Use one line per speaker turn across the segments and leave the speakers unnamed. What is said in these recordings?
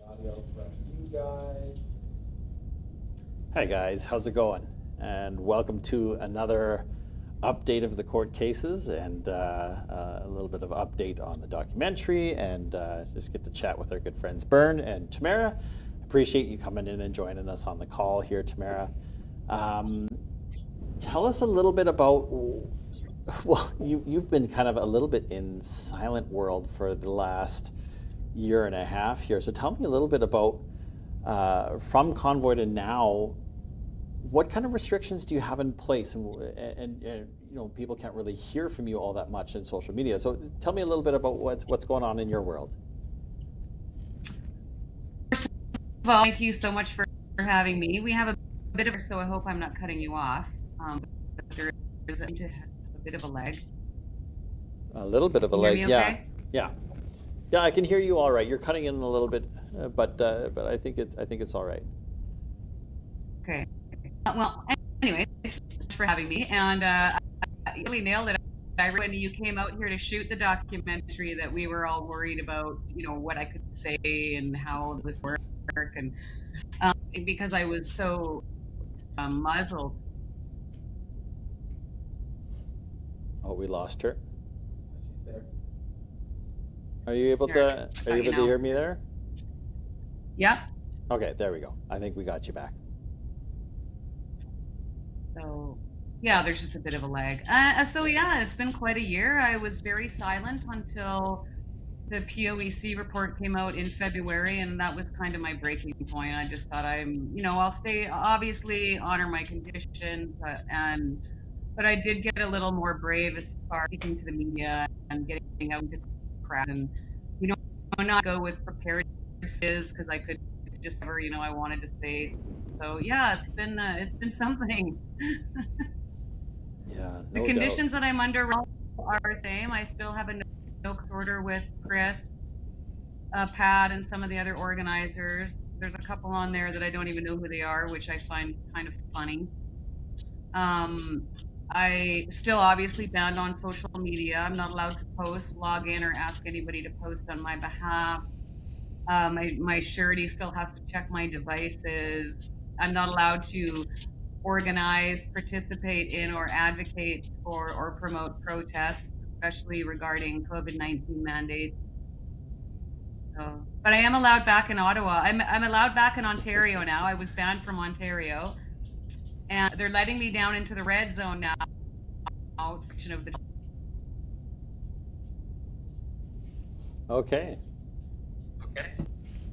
Audio from you guys.
Hi guys, how's it going? And welcome to another update of the court cases and a little bit of update on the documentary and just get to chat with our good friends Bern and Tamara. Appreciate you coming in and joining us on the call here, Tamara. Tell us a little bit about, well, you've been kind of a little bit in silent world for the last year and a half here. So tell me a little bit about from Convoy to now, what kind of restrictions do you have in place? And you know, people can't really hear from you all that much in social media. So tell me a little bit about what's going on in your world.
Well, thank you so much for having me. We have a bit of, so I hope I'm not cutting you off. But there is a bit of a lag.
A little bit of a
Can you
lag,
hear me okay?
yeah. I can hear you all right. You're cutting in a little bit, but I think it's all right.
Okay. Well, anyway, thanks for having me. And you really nailed it. When you came out here to shoot the documentary, that we were all worried about, you know, what I could say and how it was work, and because I was so muzzled.
Oh, we lost her.
She's there.
Are you able to hear me there?
Yep.
Okay, there we go. I think we got you back.
So, yeah, there's just a bit of a lag. So yeah, it's been quite a year. I was very silent until the POEC report came out in February, and that was kind of my breaking point. I just thought I'll stay, obviously honor my conditions, but I did get a little more brave as far as speaking to the media and getting out into crowd, and not go with prepared because I could just never, I wanted to say. So yeah, it's been something.
Yeah,
The
no
conditions that I'm under are the same. I still have a no order with Chris, Pat, and some of the other organizers. There's a couple on there that I don't even know who they are, which I find kind of funny. I still obviously banned on social media. I'm not allowed to post, log in, or ask anybody to post on my behalf. My surety still has to check my devices. I'm not allowed to organize, participate in, or advocate for or promote protests, especially regarding COVID-19 mandates. So, but I am allowed back in Ottawa. I'm allowed back in Ontario now. I was banned from Ontario, and they're letting me down into the red zone now. Of the
Okay.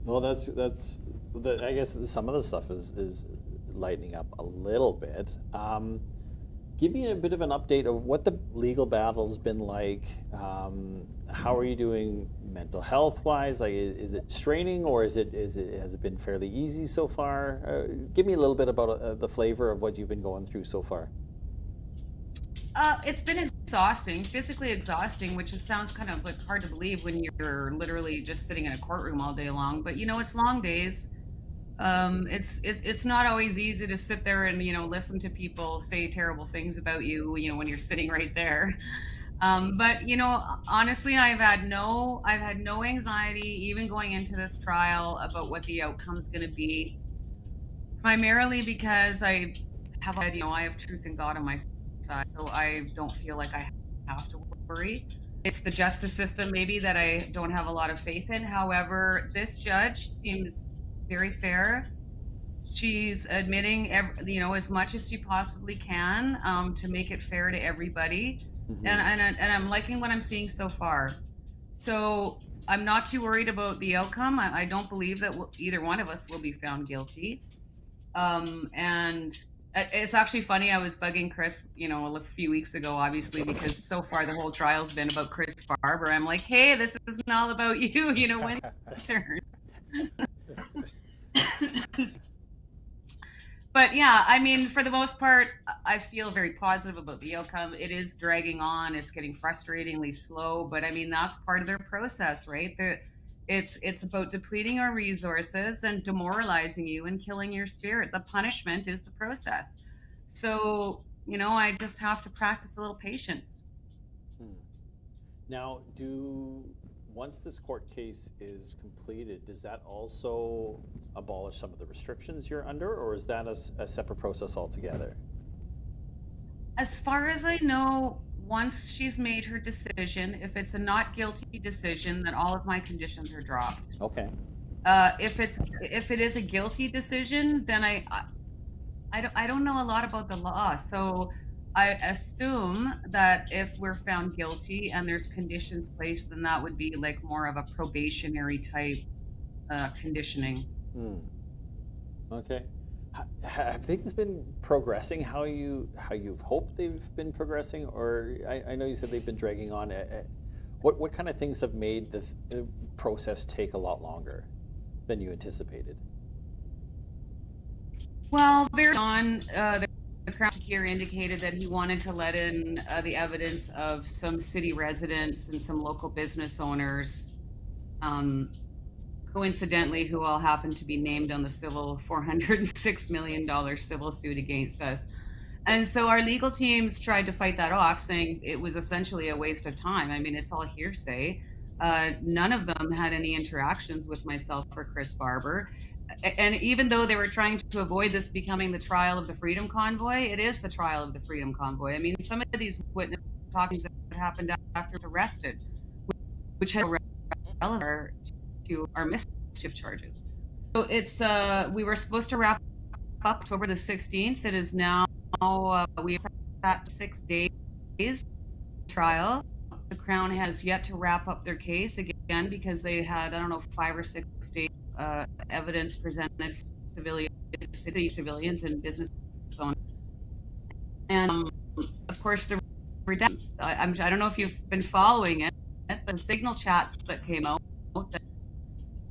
Well, I guess some of the stuff is lightening up a little bit. Give me a bit of an update of what the legal battle's been like. How are you doing mental health wise? Like, is it straining, or has it been fairly easy so far? Give me a little bit about the flavor of what you've been going through so far.
It's been exhausting, physically exhausting, which sounds kind of like hard to believe when you're literally just sitting in a courtroom all day long. But it's long days. It's not always easy to sit there and listen to people say terrible things about you. When you're sitting right there. But honestly, I've had no anxiety even going into this trial about what the outcome's going to be. Primarily because I have truth in God on my side, so I don't feel like I have to worry. It's the justice system maybe that I don't have a lot of faith in. However, this judge seems very fair. She's admitting as much as she possibly can, to make it fair to everybody.
Mm-hmm.
And I'm liking what I'm seeing so far. So I'm not too worried about the outcome. I don't believe that either one of us will be found guilty. And it's actually funny. I was bugging Chris, a few weeks ago, obviously, because so far the whole trial's been about Chris Barber. I'm like, hey, this isn't all about you, win the turn. But yeah, I mean, for the most part, I feel very positive about the outcome. It is dragging on. It's getting frustratingly slow, but I mean, that's part of their process, right? It's about depleting our resources and demoralizing you and killing your spirit. The punishment is the process. So, I just have to practice a little patience.
Now, once this court case is completed, does that also abolish some of the restrictions you're under, or is that a separate process altogether?
As far as I know, once she's made her decision, if it's a not guilty decision, then all of my conditions are dropped.
Okay.
If it is a guilty decision, then I don't know a lot about the law, so I assume that if we're found guilty and there's conditions placed, then that would be like more of a probationary type conditioning.
Okay. Have things been progressing how you've hoped they've been progressing, or I know you said they've been dragging on. What kind of things have made the process take a lot longer than you anticipated?
Well, very on, the Crown prosecutor indicated that he wanted to let in the evidence of some city residents and some local business owners, coincidentally, who all happen to be named on the civil $406 million civil suit against us. And so our legal teams tried to fight that off, saying it was essentially a waste of time. I mean, it's all hearsay. None of them had any interactions with myself or Chris Barber. And even though they were trying to avoid this becoming the trial of the Freedom Convoy, it is the trial of the Freedom Convoy. I mean, some of these witness talkings that happened after arrested, which had relevant to our mischief charges. So it's we were supposed to wrap up October the 16th. It is now we sat 6 days trial. The Crown has yet to wrap up their case again because they had, I don't know, 5 or 6 days evidence presented city civilians and business owners. And of course, the redemptions. I don't know if you've been following it, but the signal chats that came out, that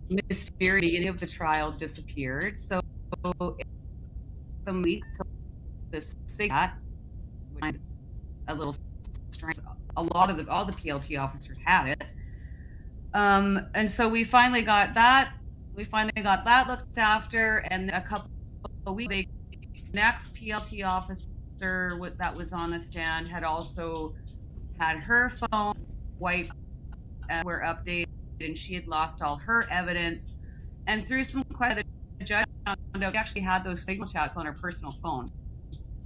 mysteriously beginning of the trial disappeared. So some weeks this signal chat, a little strange. All the PLT officers had it. And so we finally got that. Looked after, and a couple of weeks, the next PLT officer that was on the stand had also had her phone wiped, were updated, and she had lost all her evidence. And through some questions, the judge found out we actually had those signal chats on her personal phone.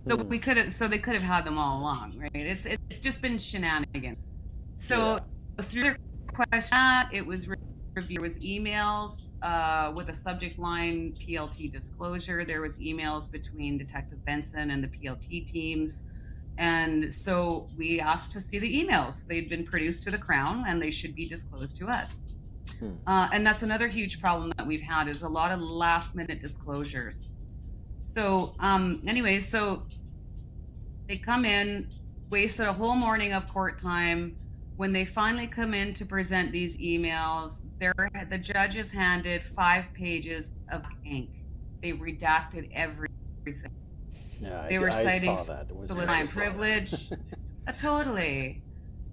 So they could have had them all along, right? It's just been shenanigans. So through their question, it was reviewed. There was emails with a subject line PLT disclosure. There was emails between Detective Benson and the PLT teams. And so we asked to see the emails. They'd been produced to the Crown and they should be disclosed to us. And that's another huge problem that we've had, is a lot of last minute disclosures. So anyway, so they come in, wasted a whole morning of court time. When they finally come in to present these emails, the judges handed 5 pages of ink. They redacted everything.
Yeah,
they were citing solicitor-client privilege. Totally.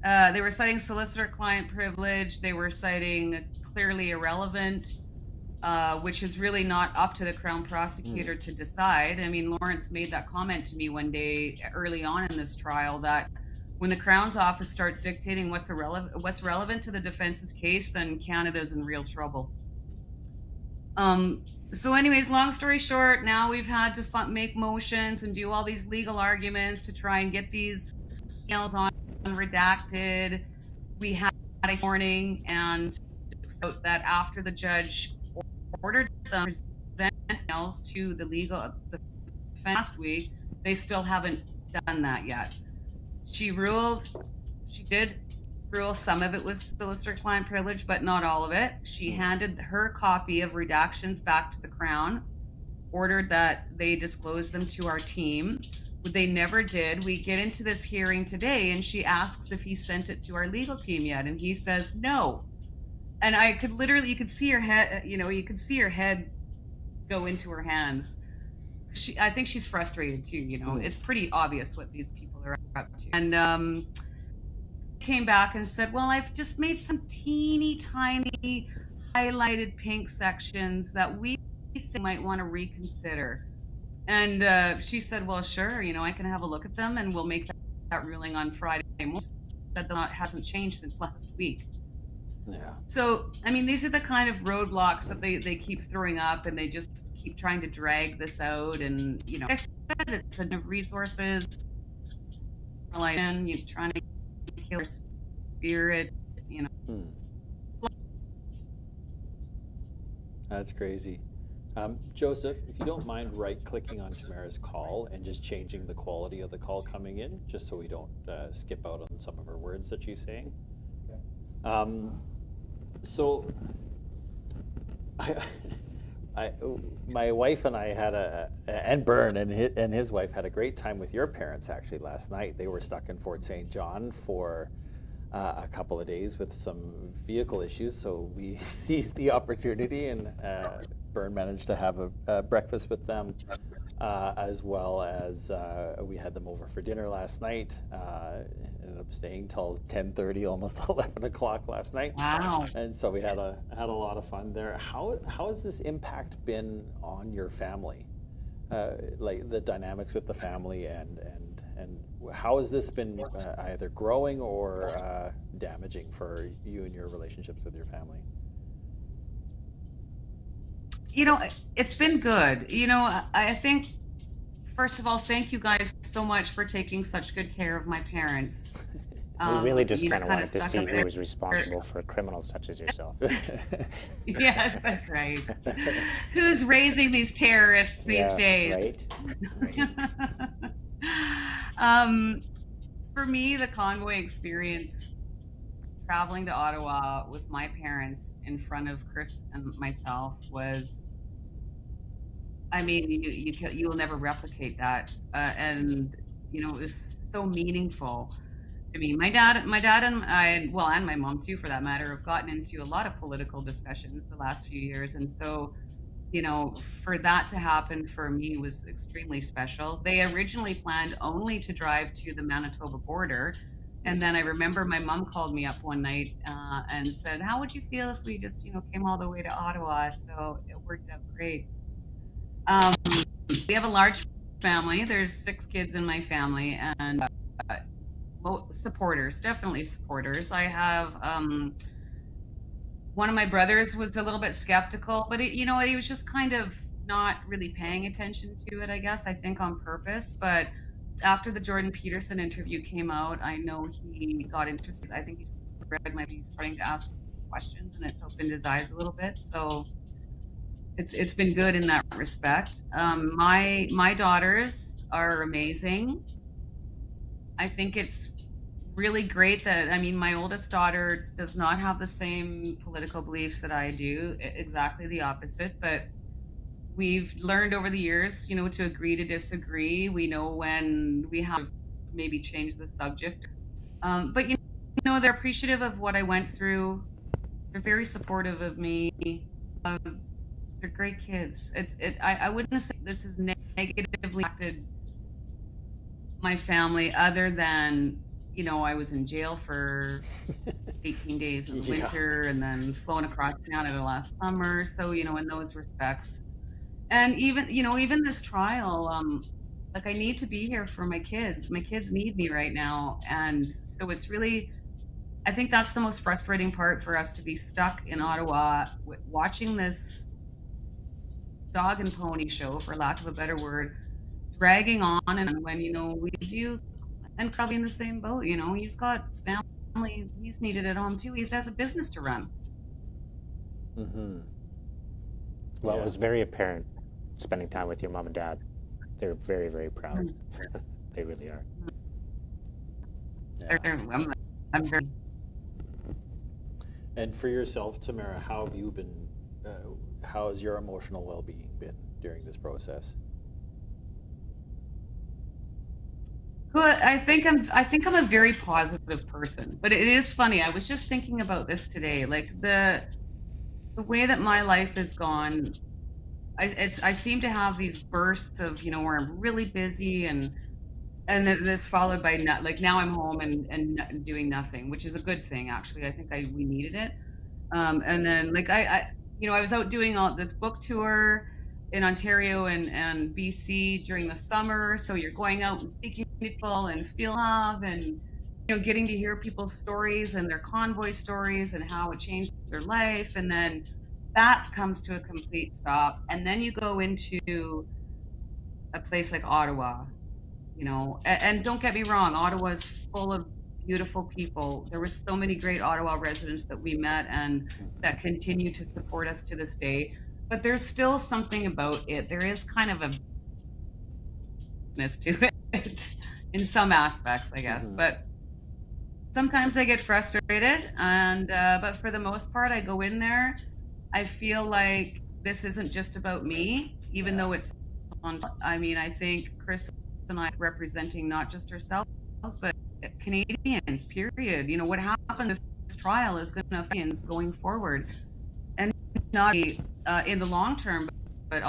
They were citing solicitor-client privilege. They were citing clearly irrelevant, which is really not up to the Crown prosecutor to decide. I mean, Lawrence made that comment to me one day early on in this trial that when the Crown's office starts dictating what's relevant to the defense's case, then Canada's in real trouble. So anyways, long story short, now we've had to make motions and do all these legal arguments to try and get these emails on redacted. We had a warning, and that after the judge ordered them to present emails to the defense last week, they still haven't done that yet. She did rule some of it was solicitor-client privilege, but not all of it. She handed her copy of redactions back to the Crown, ordered that they disclose them to our team. They never did. We get into this hearing today, and she asks if he sent it to our legal team yet, and he says no. And I could literally, you could see her head, you could see her head go into her hands. I think she's frustrated too, It's pretty obvious what these people are up to. And came back and said, well, I've just made some teeny tiny highlighted pink sections that we think might want to reconsider. And she said, well, sure, I can have a look at them and we'll make that ruling on Friday morning. That hasn't changed since last week.
Yeah.
So, I mean, these are the kind of roadblocks that they keep throwing up, and they just keep trying to drag this out. And, like I said, it's a resources, and you're trying to kill your spirit, you know.
Hmm. That's crazy. Joseph, if you don't mind right-clicking on Tamara's call and just changing the quality of the call coming in, just so we don't skip out on some of her words that she's saying.
Okay.
So, I, my wife and I had and Bern and his wife had a great time with your parents actually last night. They were stuck in Fort St. John for a couple of days with some vehicle issues, so we seized the opportunity, and Bern managed to have a breakfast with them, as well as we had them over for dinner last night. Ended up staying till 10:30, almost 11 o'clock last night.
Wow.
And so we had a lot of fun there. How has this impact been on your family? Like the dynamics with the family, and how has this been either growing or damaging for you and your relationships with your family?
It's been good. I think, first of all, thank you guys so much for taking such good care of my parents.
We really just kind of
kinda
wanted to
stuck
see
up
who
there.
was responsible for criminals such as yourself.
Yes, that's right. Who's raising these terrorists these
Yeah,
days?
right?
For me, the convoy experience, traveling to Ottawa with my parents in front of Chris and myself, was, I mean, you will never replicate that, and it was so meaningful to me. My dad and I, well, and my mom too, for that matter, have gotten into a lot of political discussions the last few years, and so, for that to happen for me was extremely special. They originally planned only to drive to the Manitoba border. And then I remember my mom called me up one night and said, "How would you feel if we just, came all the way to Ottawa?" So it worked out great. Um, we have a large family. There's 6 kids in my family, and supporters, definitely supporters. I have one of my brothers was a little bit skeptical, but he was just kind of not really paying attention to it, I guess, I think on purpose. But after the Jordan Peterson interview came out, I know he got interested. I think he's starting to ask questions, and it's opened his eyes a little bit. So it's been good in that respect. My daughters are amazing. I think it's really great that, I mean, my oldest daughter does not have the same political beliefs that I do, exactly the opposite. But we've learned over the years, to agree to disagree. We know when we have maybe change the subject. But they're appreciative of what I went through. They're very supportive of me. They're great kids. I wouldn't say this has negatively impacted my family, other than, I was in jail for 18 days in the
Yeah.
winter, and then flown across Canada last summer. So, in those respects, and even this trial, like, I need to be here for my kids. My kids need me right now. And so it's really, I think that's the most frustrating part for us, to be stuck in Ottawa watching this dog and pony show, for lack of a better word, dragging on. And when, we do, and probably in the same boat, he's got family, he's needed at home too. He has a business to run.
Mm-hmm.
Well,
Yeah.
it was very apparent spending time with your mom and dad. They're very, very proud. They really are.
Yeah.
I'm very.
And for yourself, Tamara, how have you been? How has your emotional well-being been during this process?
Well, I think I'm a very positive person, but it is funny. I was just thinking about this today, like the way that my life has gone. I seem to have these bursts of, where I'm really busy, and then this followed by not, like, now I'm home and doing nothing, which is a good thing, actually. I think we needed it. And then, like, I was out doing all this book tour in Ontario and BC during the summer. So you're going out and speaking to people and feel love, and getting to hear people's stories and their convoy stories and how it changed their life. And then that comes to a complete stop. And then you go into a place like Ottawa, and don't get me wrong, Ottawa is full of beautiful people. There were so many great Ottawa residents that we met and that continue to support us to this day. But there's still something about it. There is kind of a business to it in some aspects, I guess. But sometimes I get frustrated, and but for the most part, I go in there. I feel like this isn't just about me, even though it's on. I mean, I think Chris and I representing not just ourselves, but Canadians. Period. What happened to this trial is going to affect Canadians going forward, and not in the long term, but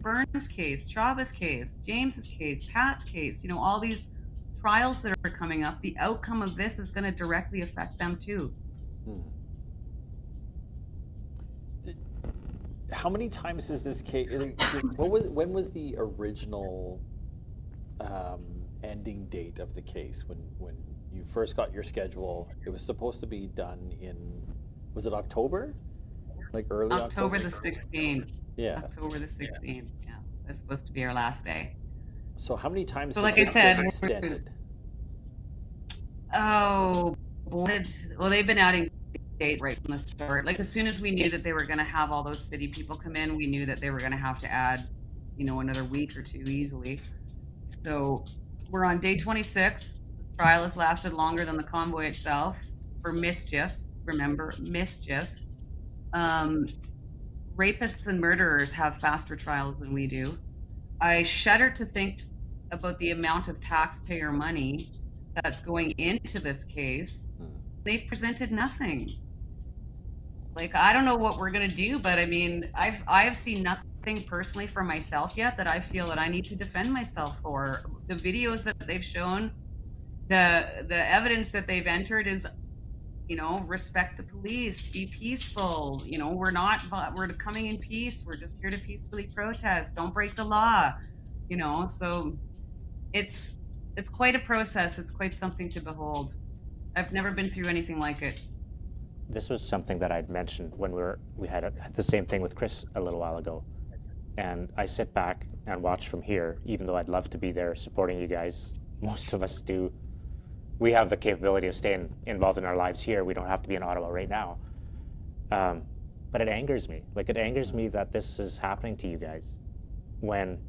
Burns' case, Chavez' case, James's case, Pat's case. All these trials that are coming up, the outcome of this is going to directly affect them too.
How many times is this case? When was the original ending date of the case? When you first got your schedule, it was supposed to be done in, was it October? Like early October?
October the 16th.
Yeah.
October the 16th. Yeah, that's supposed to be our last day.
So how many times
So
has
like I
this
said,
been extended?
Oh, boy. Well, they've been adding dates right from the start. Like as soon as we knew that they were going to have all those city people come in, we knew that they were going to have to add, another week or two easily. So we're on day 26. The trial has lasted longer than the convoy itself for mischief. Remember, mischief. Rapists and murderers have faster trials than we do. I shudder to think about the amount of taxpayer money that's going into this case. They've presented nothing. Like, I don't know what we're going to do, but I mean, I've seen nothing personally for myself yet that I feel that I need to defend myself for. The videos that they've shown, the evidence that they've entered is, respect the police, be peaceful. We're coming in peace. We're just here to peacefully protest. Don't break the law. So it's quite a process. It's quite something to behold. I've never been through anything like it.
This was something that I'd mentioned when we had the same thing with Chris a little while ago. And I sit back and watch from here, even though I'd love to be there supporting you guys. Most of us do. We have the capability of staying involved in our lives here. We don't have to be in Ottawa right now. But it angers me. Like, it angers me that this is happening to you guys. When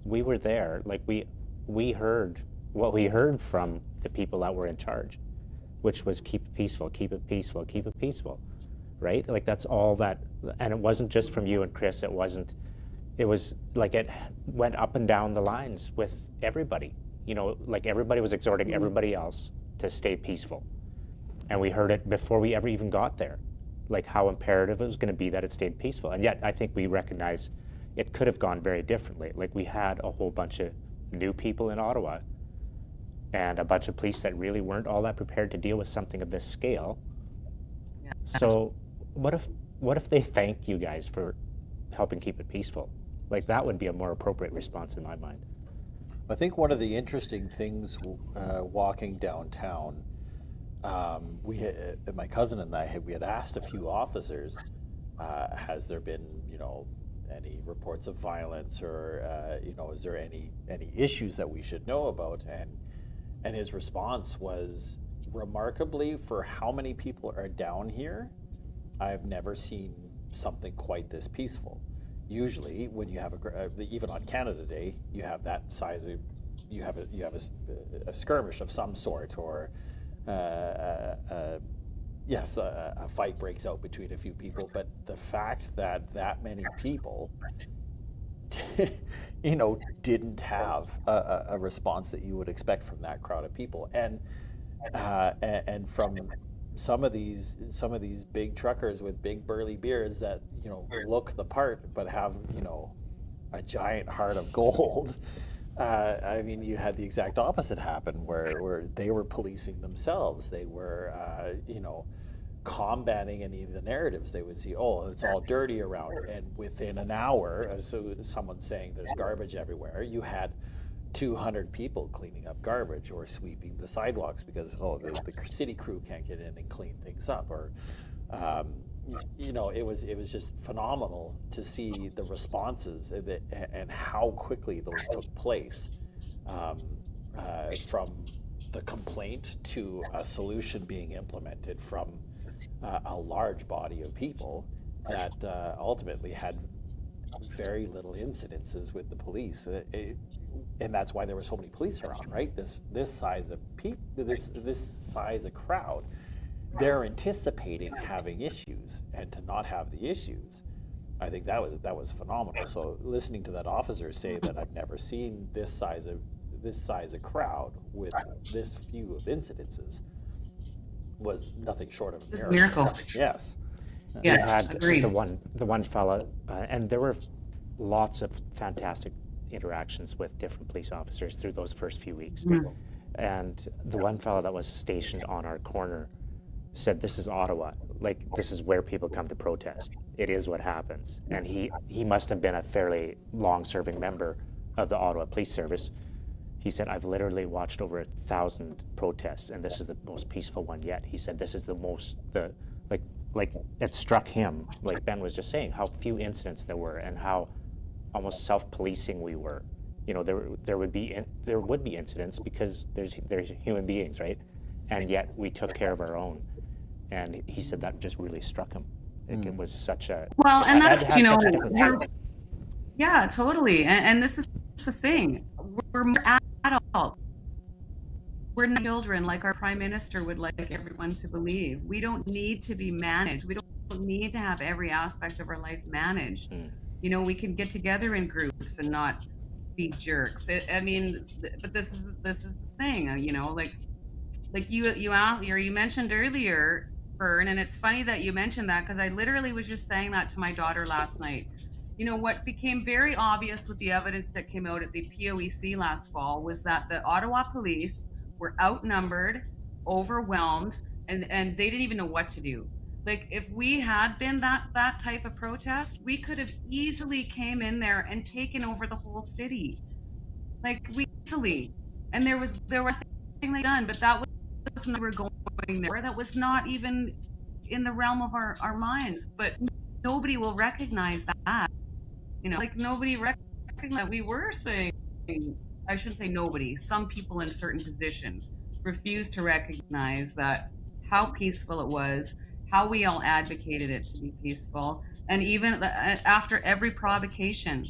we were there, like we heard what we heard from the people that were in charge, which was keep it peaceful, keep it peaceful, keep it peaceful, right? Like that's all that, and it wasn't just from you and Chris, it was like it went up and down the lines with everybody. Like everybody was exhorting everybody else to stay peaceful. And we heard it before we ever even got there, like how imperative it was going to be that it stayed peaceful. And yet I think we recognize it could have gone very differently. Like we had a whole bunch of new people in Ottawa and a bunch of police that really weren't all that prepared to deal with something of this scale. Yeah. So what if they thanked you guys for helping keep it peaceful? Like that would be a more appropriate response in my mind.
I think one of the interesting things walking downtown, my cousin and I we had asked a few officers, has there been any reports of violence or is there any issues that we should know about? And his response was, remarkably, for how many people are down here, I've never seen something quite this peaceful. Usually, when you have even on Canada Day, you have that size of, you have a skirmish of some sort, or a fight breaks out between a few people. But the fact that many people, didn't have a response that you would expect from that crowd of people, and from some of these big truckers with big burly beards that look the part but have a giant heart of gold. I mean, you had the exact opposite happen where they were policing themselves. They were combating any of the narratives they would see. Oh, it's all dirty around, and within an hour, so someone saying there's garbage everywhere, you had 200 people cleaning up garbage or sweeping the sidewalks because the city crew can't get in and clean things up, or it was just phenomenal to see the responses and how quickly those took place, from the complaint to a solution being implemented from a large body of people that ultimately had very little incidences with the police, and that's why there were so many police around, right? This size of this size of crowd, they're anticipating having issues, and to not have the issues, I think that was phenomenal. So listening to that officer say that I've never seen this size of crowd with this few of incidences was nothing short of a
miracle.
Yes.
Yes,
We had
agreed.
the one fella, and there were lots of fantastic interactions with different police officers through those first few weeks. And the one fella that was stationed on our corner said, "This is Ottawa. Like, this is where people come to protest. It is what happens." And he must have been a fairly long-serving member of the Ottawa Police Service. He said, "I've literally watched over 1,000 protests, and this is the most peaceful one yet." He said, "This is like it struck him, like Ben was just saying, how few incidents there were and how almost self-policing we were. There would be incidents because there's human beings, right? And yet we took care of our own." And he said that just really struck him. Like, it was such a
Well, and that's,
had such a different feeling.
yeah, totally. And this is the thing. We're more adult. We're not children, like our prime minister would like everyone to believe. We don't need to be managed. We don't need to have every aspect of our life managed. We can get together in groups and not be jerks. But this is the thing, like you mentioned earlier, Vern, and it's funny that you mentioned that because I literally was just saying that to my daughter last night. What became very obvious with the evidence that came out at the POEC last fall was that the Ottawa police were outnumbered, overwhelmed, and they didn't even know what to do. Like, if we had been that type of protest, we could have easily came in there and taken over the whole city. Like, we easily. And there were nothing they done, but that was not, we were going there. That was not even in the realm of our minds. But nobody will recognize that. Nobody recognized that we were saying, I shouldn't say nobody, some people in certain positions refused to recognize that how peaceful it was, how we all advocated it to be peaceful. And even after every provocation,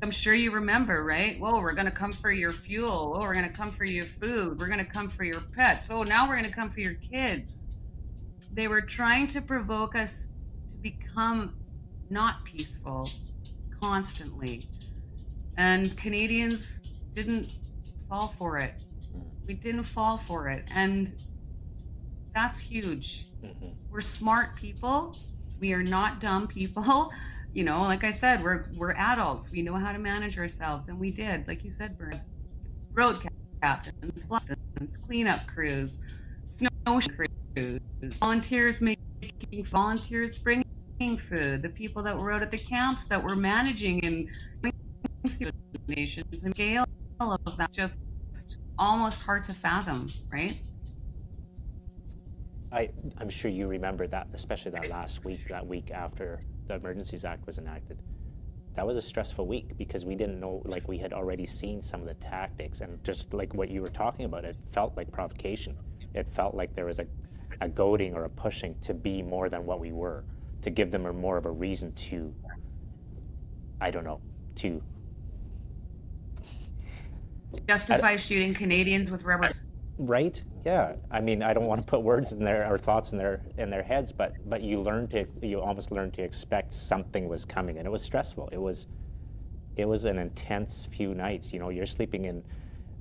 I'm sure you remember, right? Well, we're going to come for your fuel. Oh, we're going to come for your food. We're going to come for your pets. Oh, now we're going to come for your kids. They were trying to provoke us to become not peaceful constantly. And Canadians didn't fall for it. We didn't fall for it. And that's huge. We're smart people. We are not dumb people. Like I said, we're adults. We know how to manage ourselves, and we did, like you said, Bern. Road captains, captains, cleanup crews, snow crews, volunteers bringing food, the people that were out at the camps that were managing and donations, and scale of that's just almost hard to fathom, right?
I'm sure you remember that, especially that week after the Emergencies Act was enacted. That was a stressful week because we didn't know, like, we had already seen some of the tactics, and just like what you were talking about, it felt like provocation. It felt like there was a goading or a pushing to be more than what we were, to give them more of a reason to, I don't know, to
justify shooting Canadians with rubber.
Right? Yeah. I mean, I don't want to put words in their or thoughts in their heads, but you almost learn to expect something was coming, and it was stressful. It was an intense few nights. You're sleeping in,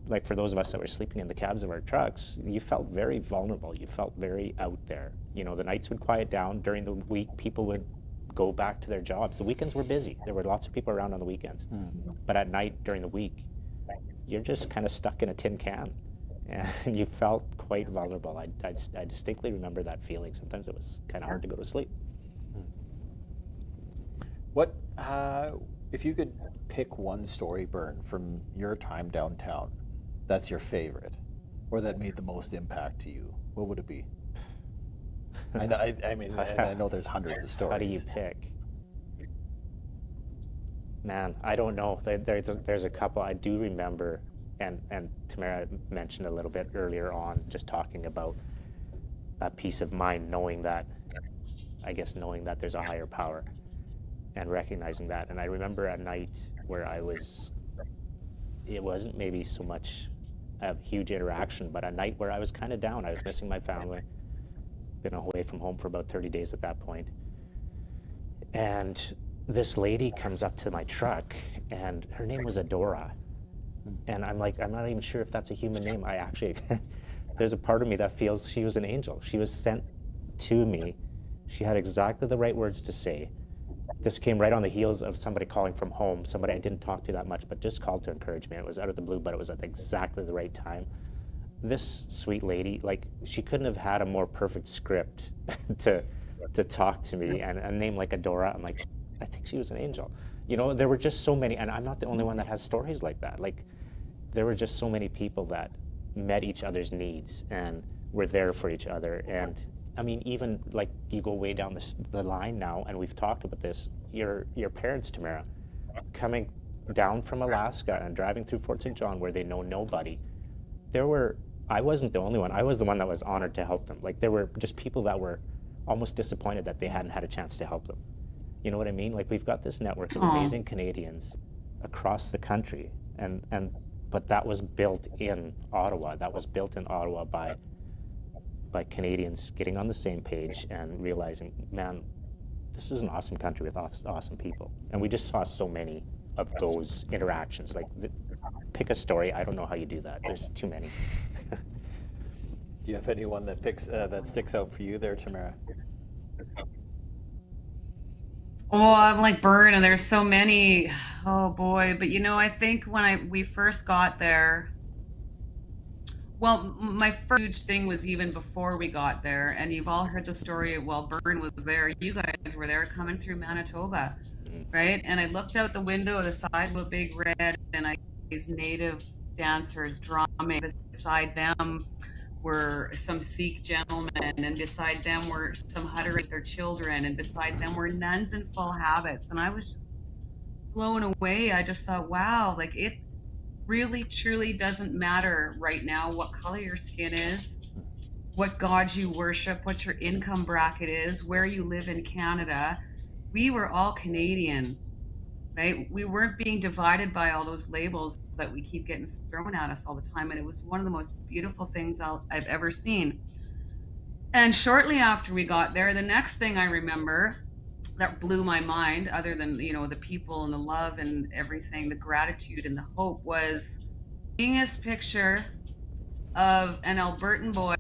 like, for those of us that were sleeping in the cabs of our trucks, you felt very vulnerable. You felt very out there. The nights would quiet down. During the week, people would go back to their jobs. The weekends were busy. There were lots of people around on the weekends. But at night, during the week, you're just kind of stuck in a tin can. And you felt quite vulnerable. I distinctly remember that feeling. Sometimes it was kind of hard to go to sleep.
What, If you could pick one story, Bern, from your time downtown, that's your favorite, or that made the most impact to you, what would it be? I mean, and I know there's hundreds of stories.
How do you pick? Man, I don't know. There's a couple I do remember, and Tamara mentioned a little bit earlier on, just talking about a peace of mind, knowing that there's a higher power and recognizing that. And I remember a night where it wasn't maybe so much a huge interaction, but a night where I was kind of down. I was missing my family, been away from home for about 30 days at that point. And this lady comes up to my truck, and her name was Adora. And I'm like, I'm not even sure if that's a human name. I actually, there's a part of me that feels she was an angel. She was sent to me. She had exactly the right words to say. This came right on the heels of somebody calling from home, somebody I didn't talk to that much, but just called to encourage me. It was out of the blue, but it was at exactly the right time. This sweet lady, like, she couldn't have had a more perfect script to talk to me. And a name like Adora, I'm like, I think she was an angel. You know, there were just so many, and I'm not the only one that has stories like that. Like, there were just so many people that met each other's needs and were there for each other. And I mean, even like you go way down the line now, and we've talked about this, your parents, Tamara, coming down from Alaska and driving through Fort St. John where they know nobody. I wasn't the only one. I was the one that was honored to help them. Like, there were just people that were almost disappointed that they hadn't had a chance to help them. You know what I mean? Like, we've got this network of amazing Canadians across the country, but that was built in Ottawa. That was built in Ottawa by Canadians getting on the same page and realizing, man, this is an awesome country with awesome people. And we just saw so many of those interactions. Like, pick a story. I don't know how you do that. There's too many.
Do you have anyone that sticks out for you there, Tamara?
Oh, I'm like Bern, and there's so many. Oh boy! But you know, I think when we first got there, well, my first huge thing was even before we got there, and you've all heard the story. Well, Bern was there. You guys were there, coming through Manitoba, right? And I looked out the window of the side of a big red, and these native dancers drumming. Beside them were some Sikh gentlemen, and beside them were some Hutterites with their children, and beside them were nuns in full habits. And I was just blown away. I just thought, wow, like, it really truly doesn't matter right now what color your skin is, what God you worship, what your income bracket is, where you live in Canada. We were all Canadian, right? We weren't being divided by all those labels that we keep getting thrown at us all the time. And it was one of the most beautiful things I've ever seen. And shortly after we got there, the next thing I remember that blew my mind, other than, you know, the people and the love and everything, the gratitude and the hope, was seeing this picture of an Albertan boy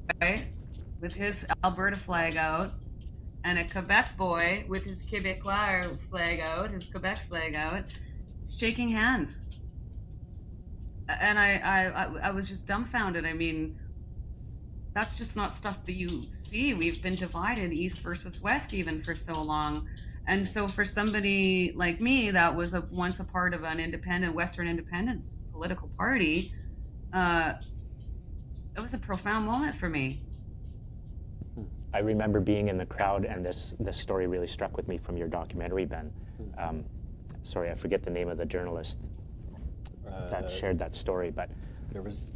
with his Alberta flag out, and a Quebec boy with his Québécois flag out, his Quebec flag out, shaking hands. And I was just dumbfounded. I mean, that's just not stuff that you see. We've been divided east versus west even for so long. And so for somebody like me that was once a part of an independent, Western independence political party, it was a profound moment for me.
I remember being in the crowd, and this story really struck with me from your documentary, Ben. Sorry, I forget the name of the journalist that shared that story, but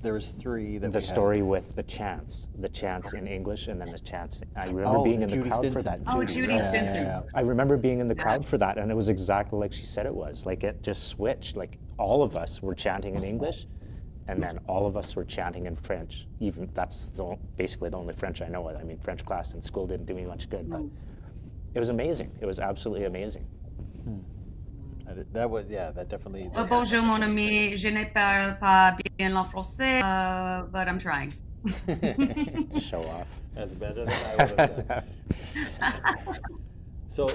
there was three that
the story with the chants in English, and then the chants. I remember being in the crowd for that.
Judy Stinson.
Yeah.
I remember being in the crowd for that, and it was exactly like she said it was. Like, it just switched. Like, all of us were chanting in English, and then all of us were chanting in French. Even that's basically the only French I know. I mean, French class in school didn't do me much good, but it was amazing. It was absolutely amazing.
That definitely.
Bonjour, mon ami. Je ne parle pas bien le français, but I'm trying.
Show off.
That's better than I would have done. So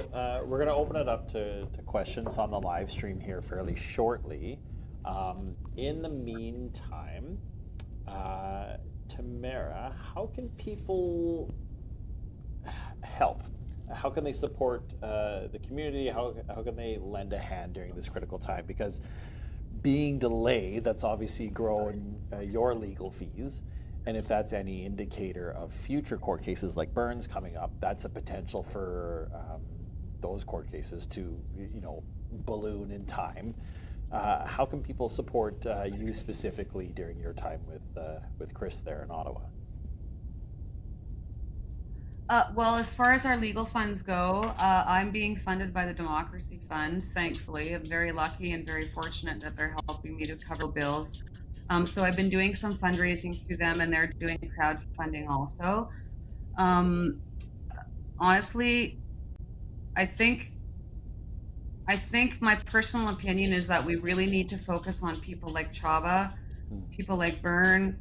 we're going to open it up to questions on the live stream here fairly shortly. In the meantime, Tamara, how can people help? how can they support the community? How can they lend a hand during this critical time? Because being delayed, that's obviously grown your legal fees. And if that's any indicator of future court cases like Burns coming up, that's a potential for those court cases to, balloon in time. How can people support you specifically during your time with Chris there in Ottawa?
Well, as far as our legal funds go, I'm being funded by the Democracy Fund, thankfully. I'm very lucky and very fortunate that they're helping me to cover bills. So I've been doing some fundraising through them, and they're doing crowdfunding also. Um, Honestly, I think my personal opinion is that we really need to focus on people like Chaba, people like Byrne,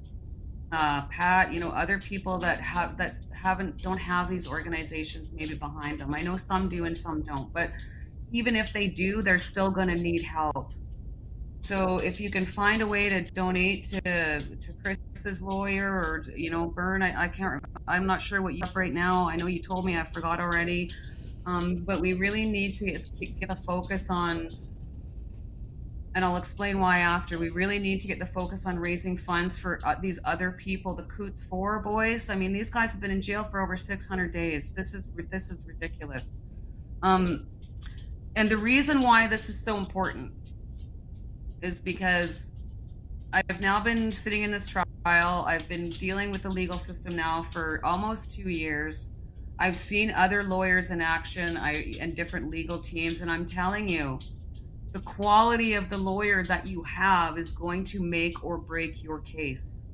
Pat, other people that don't have these organizations maybe behind them. I know some do and some don't, but even if they do, they're still going to need help. So if you can find a way to donate to Chris's lawyer or Byrne, I can't. I'm not sure what you have right now. I know you told me, I forgot already. But we really need to get a focus on, and I'll explain why after. We really need to get the focus on raising funds for these other people, the Coots 4 boys. I mean, these guys have been in jail for over 600 days. This is ridiculous. And the reason why this is so important is because I've now been sitting in this trial. I've been dealing with the legal system now for almost 2 years. I've seen other lawyers in action and different legal teams, and I'm telling you, the quality of the lawyer that you have is going to make or break your case.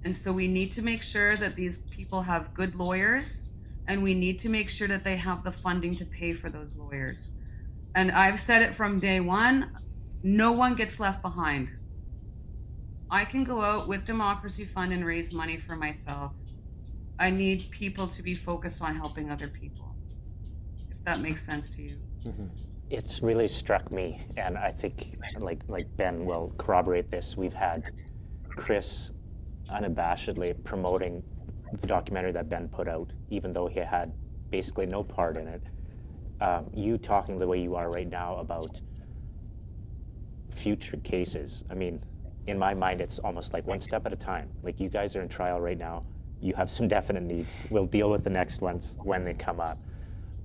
And so we need to make sure that these people have good lawyers, and we need to make sure that they have the funding to pay for those lawyers. And I've said it from day one, no one gets left behind. I can go out with Democracy Fund and raise money for myself. I need people to be focused on helping other people, if that makes sense to you.
Mm-hmm. It's really struck me, and I think like Ben will corroborate this. We've had Chris unabashedly promoting the documentary that Ben put out, even though he had basically no part in it. You talking the way you are right now about future cases. I mean, in my mind, it's almost like one step at a time. Like, you guys are in trial right now. You have some definite needs. We'll deal with the next ones when they come up.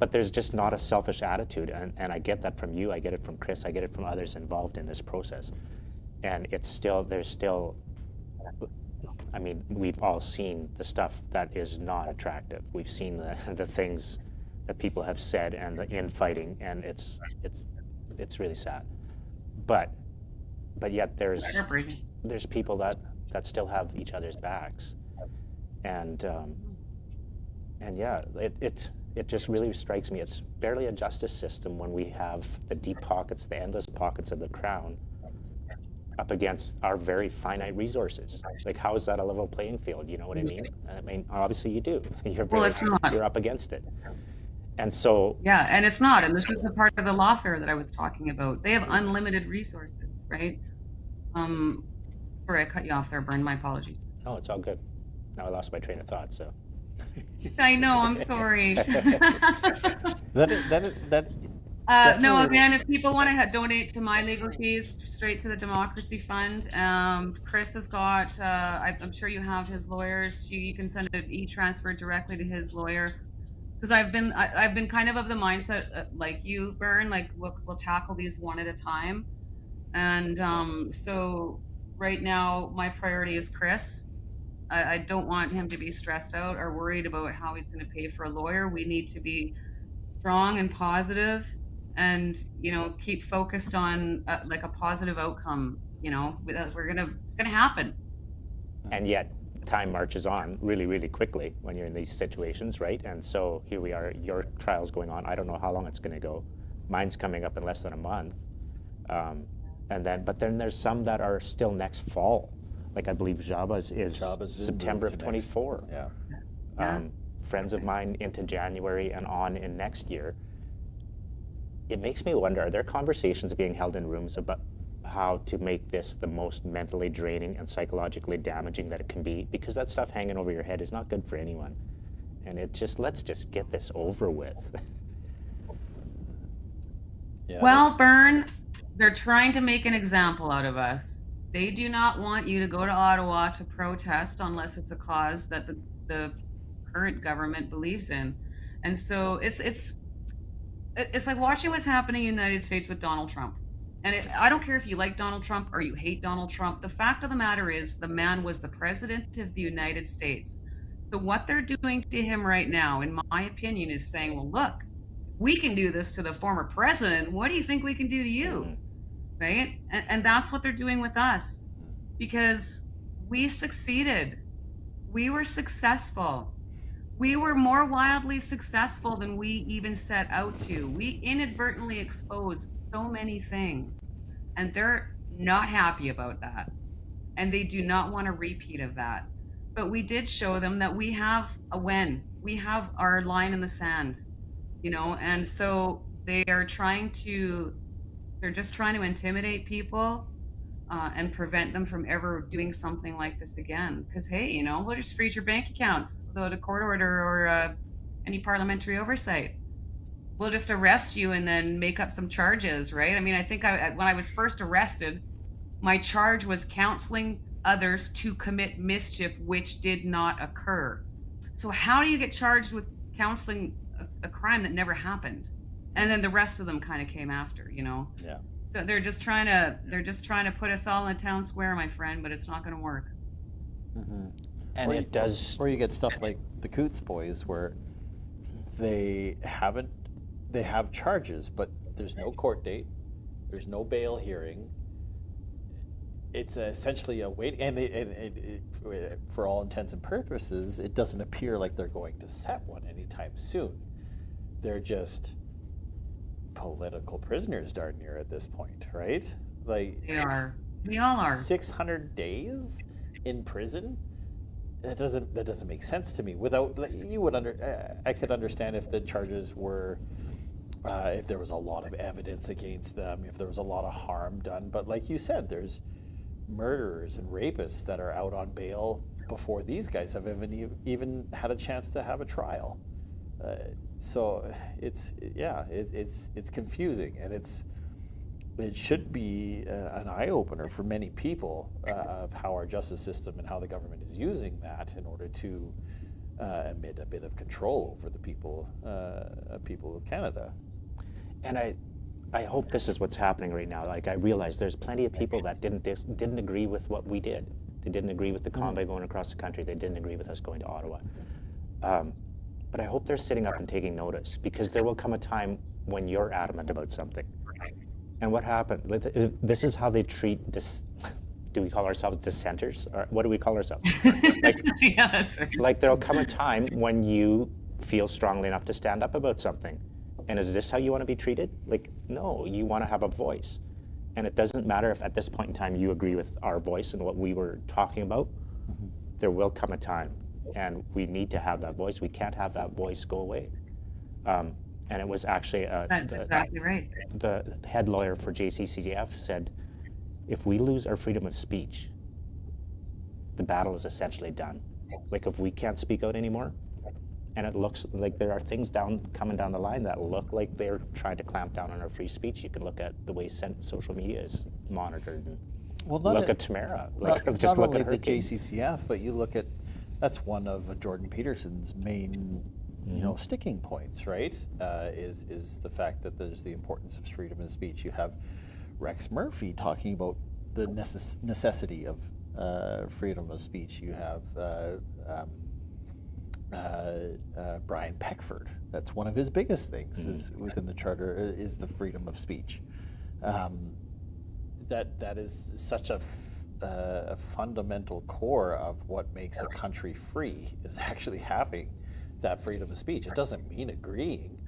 But there's just not a selfish attitude, and I get that from you, I get it from Chris, I get it from others involved in this process. And there's still, I mean, we've all seen the stuff that is not attractive. We've seen the things that people have said and the infighting, and it's really sad. But yet there's people that still have each other's backs. And yeah, it just really strikes me. It's barely a justice system when we have the deep pockets, the endless pockets of the Crown up against our very finite resources. Like, how is that a level playing field? You know what I mean? I mean, obviously you do. You're up against it. And so...
Yeah, and it's not. And this is the part of the lawfare that I was talking about. They have unlimited resources, right? Sorry, I cut you off there, Byrne. My apologies.
Oh, it's all good. Now I lost my train of thought, so...
I know, I'm sorry.
that
No, again, if people want to donate to my legal fees, straight to the Democracy Fund. Chris has got, I'm sure you have his lawyers. You can send an e-transfer directly to his lawyer. Because I've been kind of the mindset, like you, Byrne, like we'll tackle these one at a time. And so right now, my priority is Chris. I don't want him to be stressed out or worried about how he's going to pay for a lawyer. We need to be strong and positive, and keep focused on like a positive outcome. It's gonna happen.
And yet, time marches on really, really quickly when you're in these situations, right? And so here we are. Your trial's going on. I don't know how long it's going to go. Mine's coming up in less than a month. But then there's some that are still next fall. Like, I believe Jaba's is September of 24.
Yeah.
Friends of mine into January and on in next year. It makes me wonder, are there conversations being held in rooms about how to make this the most mentally draining and psychologically damaging that it can be? Because that stuff hanging over your head is not good for anyone. and let's just get this over with.
Yeah,
Well, Bern, they're trying to make an example out of us. They do not want you to go to Ottawa to protest unless it's a cause that the current government believes in. And so it's like watching what's happening in the United States with Donald Trump. And I don't care if you like Donald Trump or you hate Donald Trump. The fact of the matter is, the man was the president of the United States. So what they're doing to him right now, in my opinion, is saying, well, look, we can do this to the former president. What do you think we can do to you? Right? And that's what they're doing with us, because we succeeded. We were successful. We were more wildly successful than we even set out to. We inadvertently exposed so many things, and they're not happy about that. And they do not want a repeat of that. But we did show them that we have a win. We have our line in the sand, and so they're just trying to intimidate people and prevent them from ever doing something like this again. Because, hey, we'll just freeze your bank accounts without a court order or any parliamentary oversight. We'll just arrest you and then make up some charges, right? I mean, I think when I was first arrested, my charge was counseling others to commit mischief which did not occur. So how do you get charged with counseling a crime that never happened? And then the rest of them kind of came after,
Yeah.
So they're just trying to put us all in the town square, my friend, but it's not going to work.
Mm-hmm.
And it does.
Or you get stuff like the Coots boys, where they have charges, but there's no court date, there's no bail hearing. It's essentially a wait, and for all intents and purposes, it doesn't appear like they're going to set one anytime soon. They're just political prisoners darn near at this point, right? Like,
They are. We all are.
600 days in prison. That doesn't make sense to me. I could understand if the charges were, if there was a lot of evidence against them, if there was a lot of harm done. But like you said, there's murderers and rapists that are out on bail before these guys have even had a chance to have a trial. So it's confusing, and it should be an eye-opener for many people of how our justice system and how the government is using that in order to emit a bit of control over the people of Canada.
And I hope this is what's happening right now. Like, I realize there's plenty of people that didn't agree with what we did. They didn't agree with the convoy going across the country. They didn't agree with us going to Ottawa. But I hope they're sitting up and taking notice, because there will come a time when you're adamant about something. And what happened? This is how they treat do we call ourselves dissenters? Or what do we call ourselves?
Yeah, that's right.
Like, there'll come a time when you feel strongly enough to stand up about something. And is this how you want to be treated? Like, no, you want to have a voice. And it doesn't matter if at this point in time you agree with our voice and what we were talking about. Mm-hmm. There will come a time, and we need to have that voice. We can't have that voice go away. And it was actually
That's exactly right.
The head lawyer for JCCF said, if we lose our freedom of speech, the battle is essentially done. Like, if we can't speak out anymore, and it looks like there are things coming down the line that look like they're trying to clamp down on our free speech. You can look at the way social media is monitored, and look at Tamara. Like,
not only the JCCF, but you look at, that's one of Jordan Peterson's main sticking points, right? Is the fact that there's the importance of freedom of speech. You have Rex Murphy talking about the necessity of freedom of speech. You have Brian Peckford. That's one of his biggest things is within the charter is the freedom of speech. That is such a fundamental core of what makes a country free, is actually having that freedom of speech. It doesn't mean agreeing.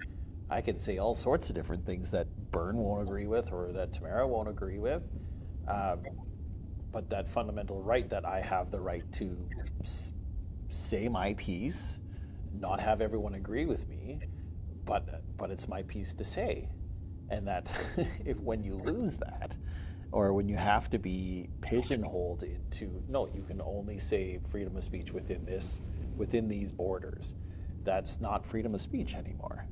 I can say all sorts of different things that Bern won't agree with or that Tamara won't agree with, but that fundamental right that I have the right to say my piece, not have everyone agree with me, but it's my piece to say. And that when you lose that, or when you have to be pigeonholed into, no, you can only say freedom of speech within these borders, that's not freedom of speech anymore.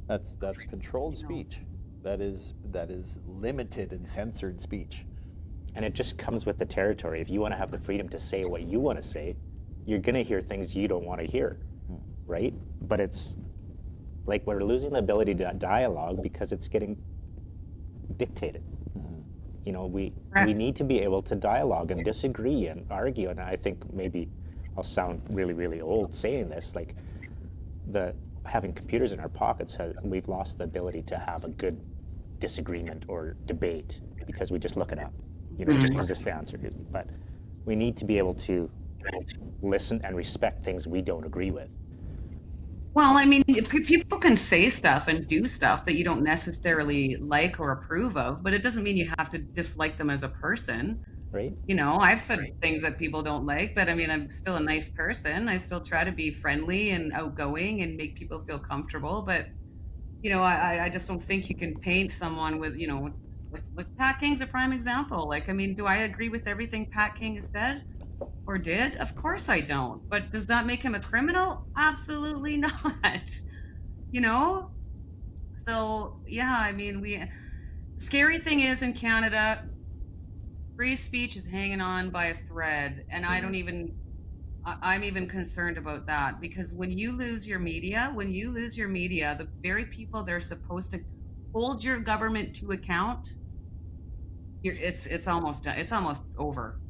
That's controlled speech. That is limited and censored speech.
And it just comes with the territory. If you want to have the freedom to say what you want to say, you're going to hear things you don't want to hear, right? But it's like we're losing the ability to dialogue because it's getting dictated. You know, we need to be able to dialogue and disagree and argue. And I think maybe I'll sound really, really old saying this, like having computers in our pockets, we've lost the ability to have a good disagreement or debate because we just look it up. You know, just is this the answer? But we need to be able to listen and respect things we don't agree with.
Well, I mean, people can say stuff and do stuff that you don't necessarily like or approve of, but it doesn't mean you have to dislike them as a person.
Right?
You know, I've said things that people don't like, but I mean, I'm still a nice person. I still try to be friendly and outgoing and make people feel comfortable. But, you know, I just don't think you can paint someone with, you know, like Pat King's a prime example. Like, I mean, do I agree with everything Pat King has said or did? Of course I don't. But does that make him a criminal? Absolutely not. You know? So, yeah, I mean, scary thing is in Canada, free speech is hanging on by a thread. And I'm even concerned about that because when you lose your media, the very people that are supposed to hold your government to account, it's almost done. It's almost over,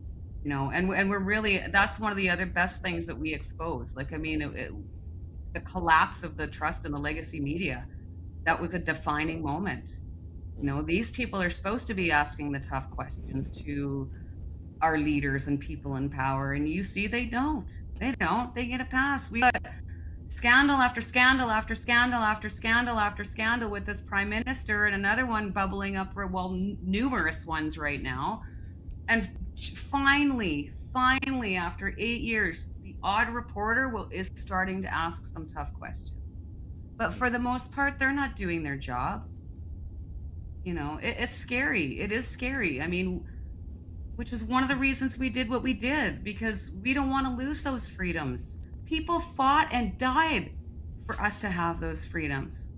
you know. And we're really, that's one of the other best things that we expose. Like, I mean, the collapse of the trust in the legacy media, that was a defining moment. You know, these people are supposed to be asking the tough questions to our leaders and people in power, and you see they don't. They get a pass. We got scandal after scandal after scandal after scandal after scandal with this prime minister, and another one bubbling up, well, numerous ones right now. And finally, after 8 years, the odd reporter is starting to ask some tough questions. But for the most part, they're not doing their job. You know, it's scary. It is scary. I mean, which is one of the reasons we did what we did, because we don't want to lose those freedoms. People fought and died for us to have those freedoms.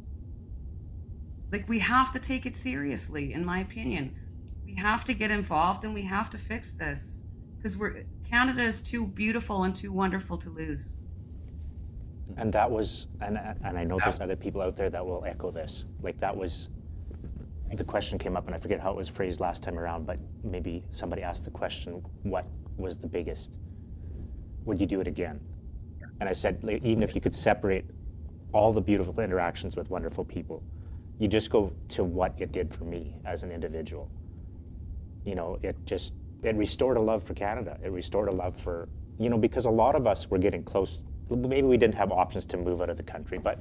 Like, we have to take it seriously, in my opinion. We have to get involved and we have to fix this because Canada is too beautiful and too wonderful to lose.
And that was, and I know there's other people out there that will echo this. Like, that was, the question came up, and I forget how it was phrased last time around, but maybe somebody asked the question, what was the biggest? Would you do it again? And I said, like, even if you could separate all the beautiful interactions with wonderful people, you just go to what it did for me as an individual. You know, it restored a love for Canada. It restored a love for, you know, because a lot of us were getting close. Maybe we didn't have options to move out of the country, but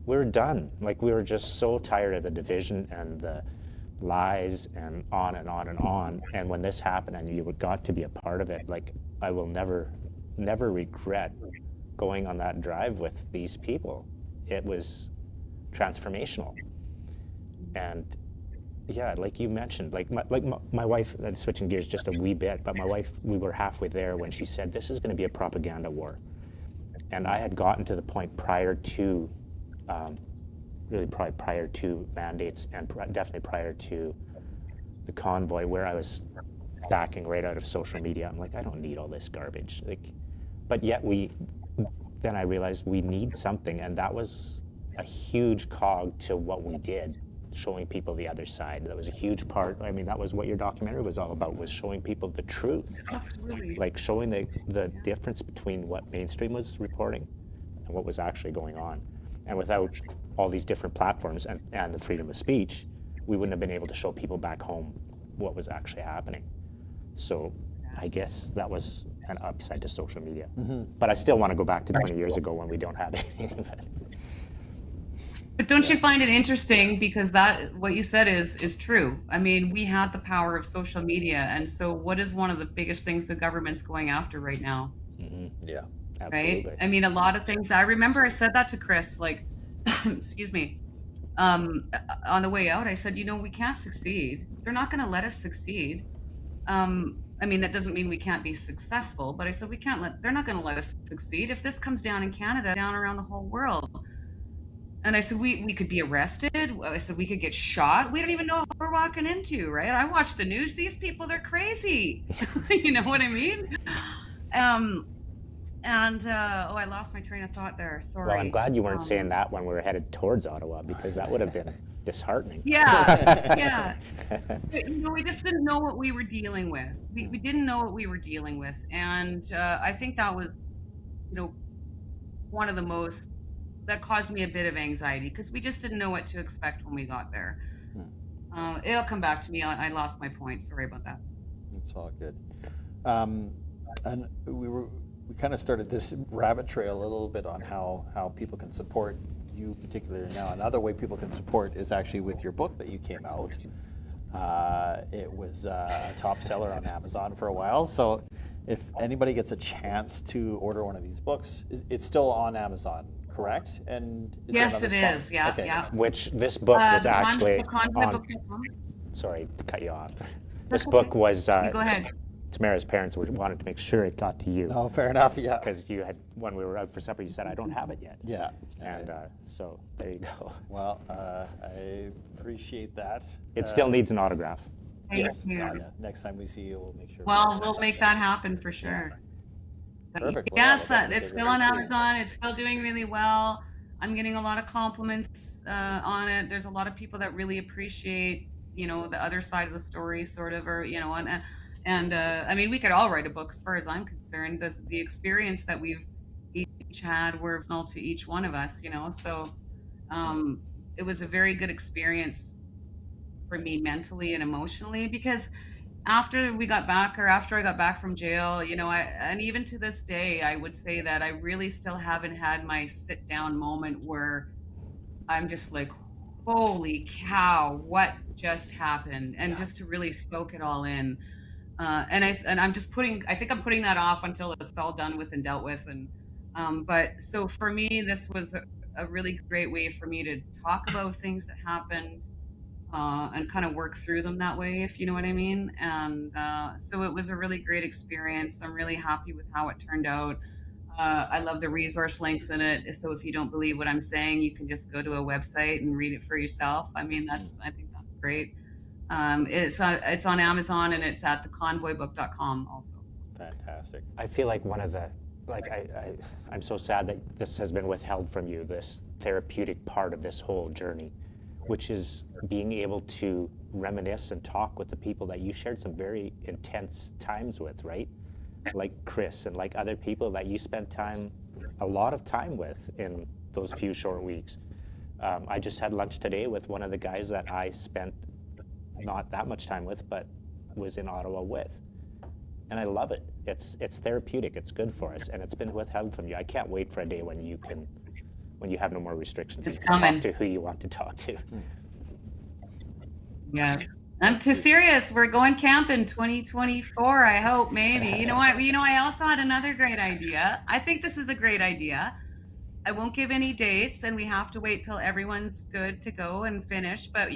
we're done. Like, we were just so tired of the division and the lies and on and on and on. And when this happened and you got to be a part of it, like, I will never regret going on that drive with these people. It was transformational. And yeah, like you mentioned, like my wife, and switching gears just a wee bit, but my wife, we were halfway there when she said, this is going to be a propaganda war. And I had gotten to the point prior to, really probably prior to mandates and definitely prior to the convoy, where I was backing right out of social media. I'm like, I don't need all this garbage. Like, but yet then I realized we need something, and that was a huge cog to what we did, showing people the other side. That was a huge part. I mean, that was what your documentary was all about, was showing people the truth.
Absolutely.
Like, showing the difference between what mainstream was reporting and what was actually going on. And without all these different platforms and the freedom of speech, we wouldn't have been able to show people back home what was actually happening. So I guess that was an upside to social media. Mm-hmm. But I still want to go back to 20 years ago when we don't have anything.
But don't you find it interesting, because that, what you said is true. I mean, we had the power of social media, and so what is one of the biggest things the government's going after right now?
Mm-hmm. Yeah,
absolutely.
Right? I mean, a lot of things. I remember I said that to Chris, like, excuse me, on the way out. I said, you know, we can't succeed. They're not going to let us succeed. I mean, that doesn't mean we can't be successful, but I said they're not going to let us succeed. If this comes down in Canada, down around the whole world. And I said, we could be arrested. I said, we could get shot. We don't even know what we're walking into, right? I watch the news. These people, they're crazy. You know what I mean? I lost my train of thought there. Sorry.
Well, I'm glad you weren't saying that when we were headed towards Ottawa, because that would have been disheartening.
Yeah, yeah. But, we just didn't know what we were dealing with. We didn't know what we were dealing with. And I think that was, one of the most, that caused me a bit of anxiety, because we just didn't know what to expect when we got there. It'll come back to me. I lost my point. Sorry about that.
It's all good. And we kind of started this rabbit trail a little bit on how people can support you particularly now. Another way people can support is actually with your book that you came out. It was a top seller on Amazon for a while. So if anybody gets a chance to order one of these books, it's still on Amazon, correct? And
yes, it is. Yeah,
okay.
yeah.
Which this book was actually on.
Book.com.
Sorry to cut you off. This book was.
You go ahead.
Tamara's parents wanted to make sure it got to you.
Oh, fair enough. Yeah.
Because you had, when we were out for supper, you said, "I don't have it yet."
Yeah.
And so there you go.
Well, I appreciate that.
It still needs an autograph.
Thank you.
Next time we see you, we'll make sure.
Well, we'll make that happen for sure.
Perfect.
Yes,
Well,
it's still on Amazon. It's still doing really well. I'm getting a lot of compliments on it. There's a lot of people that really appreciate, the other side of the story, sort of, or and I mean, we could all write a book, as far as I'm concerned. The experience that we've each had were personal to each one of us, So it was a very good experience for me mentally and emotionally, because after I got back from jail, and even to this day, I would say that I really still haven't had my sit down moment where I'm just like, holy cow, what just happened? And just to really soak it all in. I think I'm putting that off until it's all done with and dealt with. But so for me, this was a really great way for me to talk about things that happened, and kind of work through them that way, if you know what I mean. And so it was a really great experience. I'm really happy with how it turned out. I love the resource links in it. So if you don't believe what I'm saying, you can just go to a website and read it for yourself. I mean, I think that's great. It's on Amazon, and it's at theconvoybook.com also.
Fantastic.
I feel like I'm so sad that this has been withheld from you, this therapeutic part of this whole journey, which is being able to reminisce and talk with the people that you shared some very intense times with, right? Like Chris and like other people that you spent a lot of time with in those few short weeks. I just had lunch today with one of the guys that I spent not that much time with, but was in Ottawa with. And I love it. It's therapeutic, it's good for us, and it's been withheld from you. I can't wait for a day when you have no more restrictions.
It's
you can
coming.
talk to who you want to talk to.
Yeah. I'm too serious. We're going camping 2024, I hope, maybe. You know what? I also had another great idea. I think this is a great idea. I won't give any dates, and we have to wait till everyone's good to go and finish. But,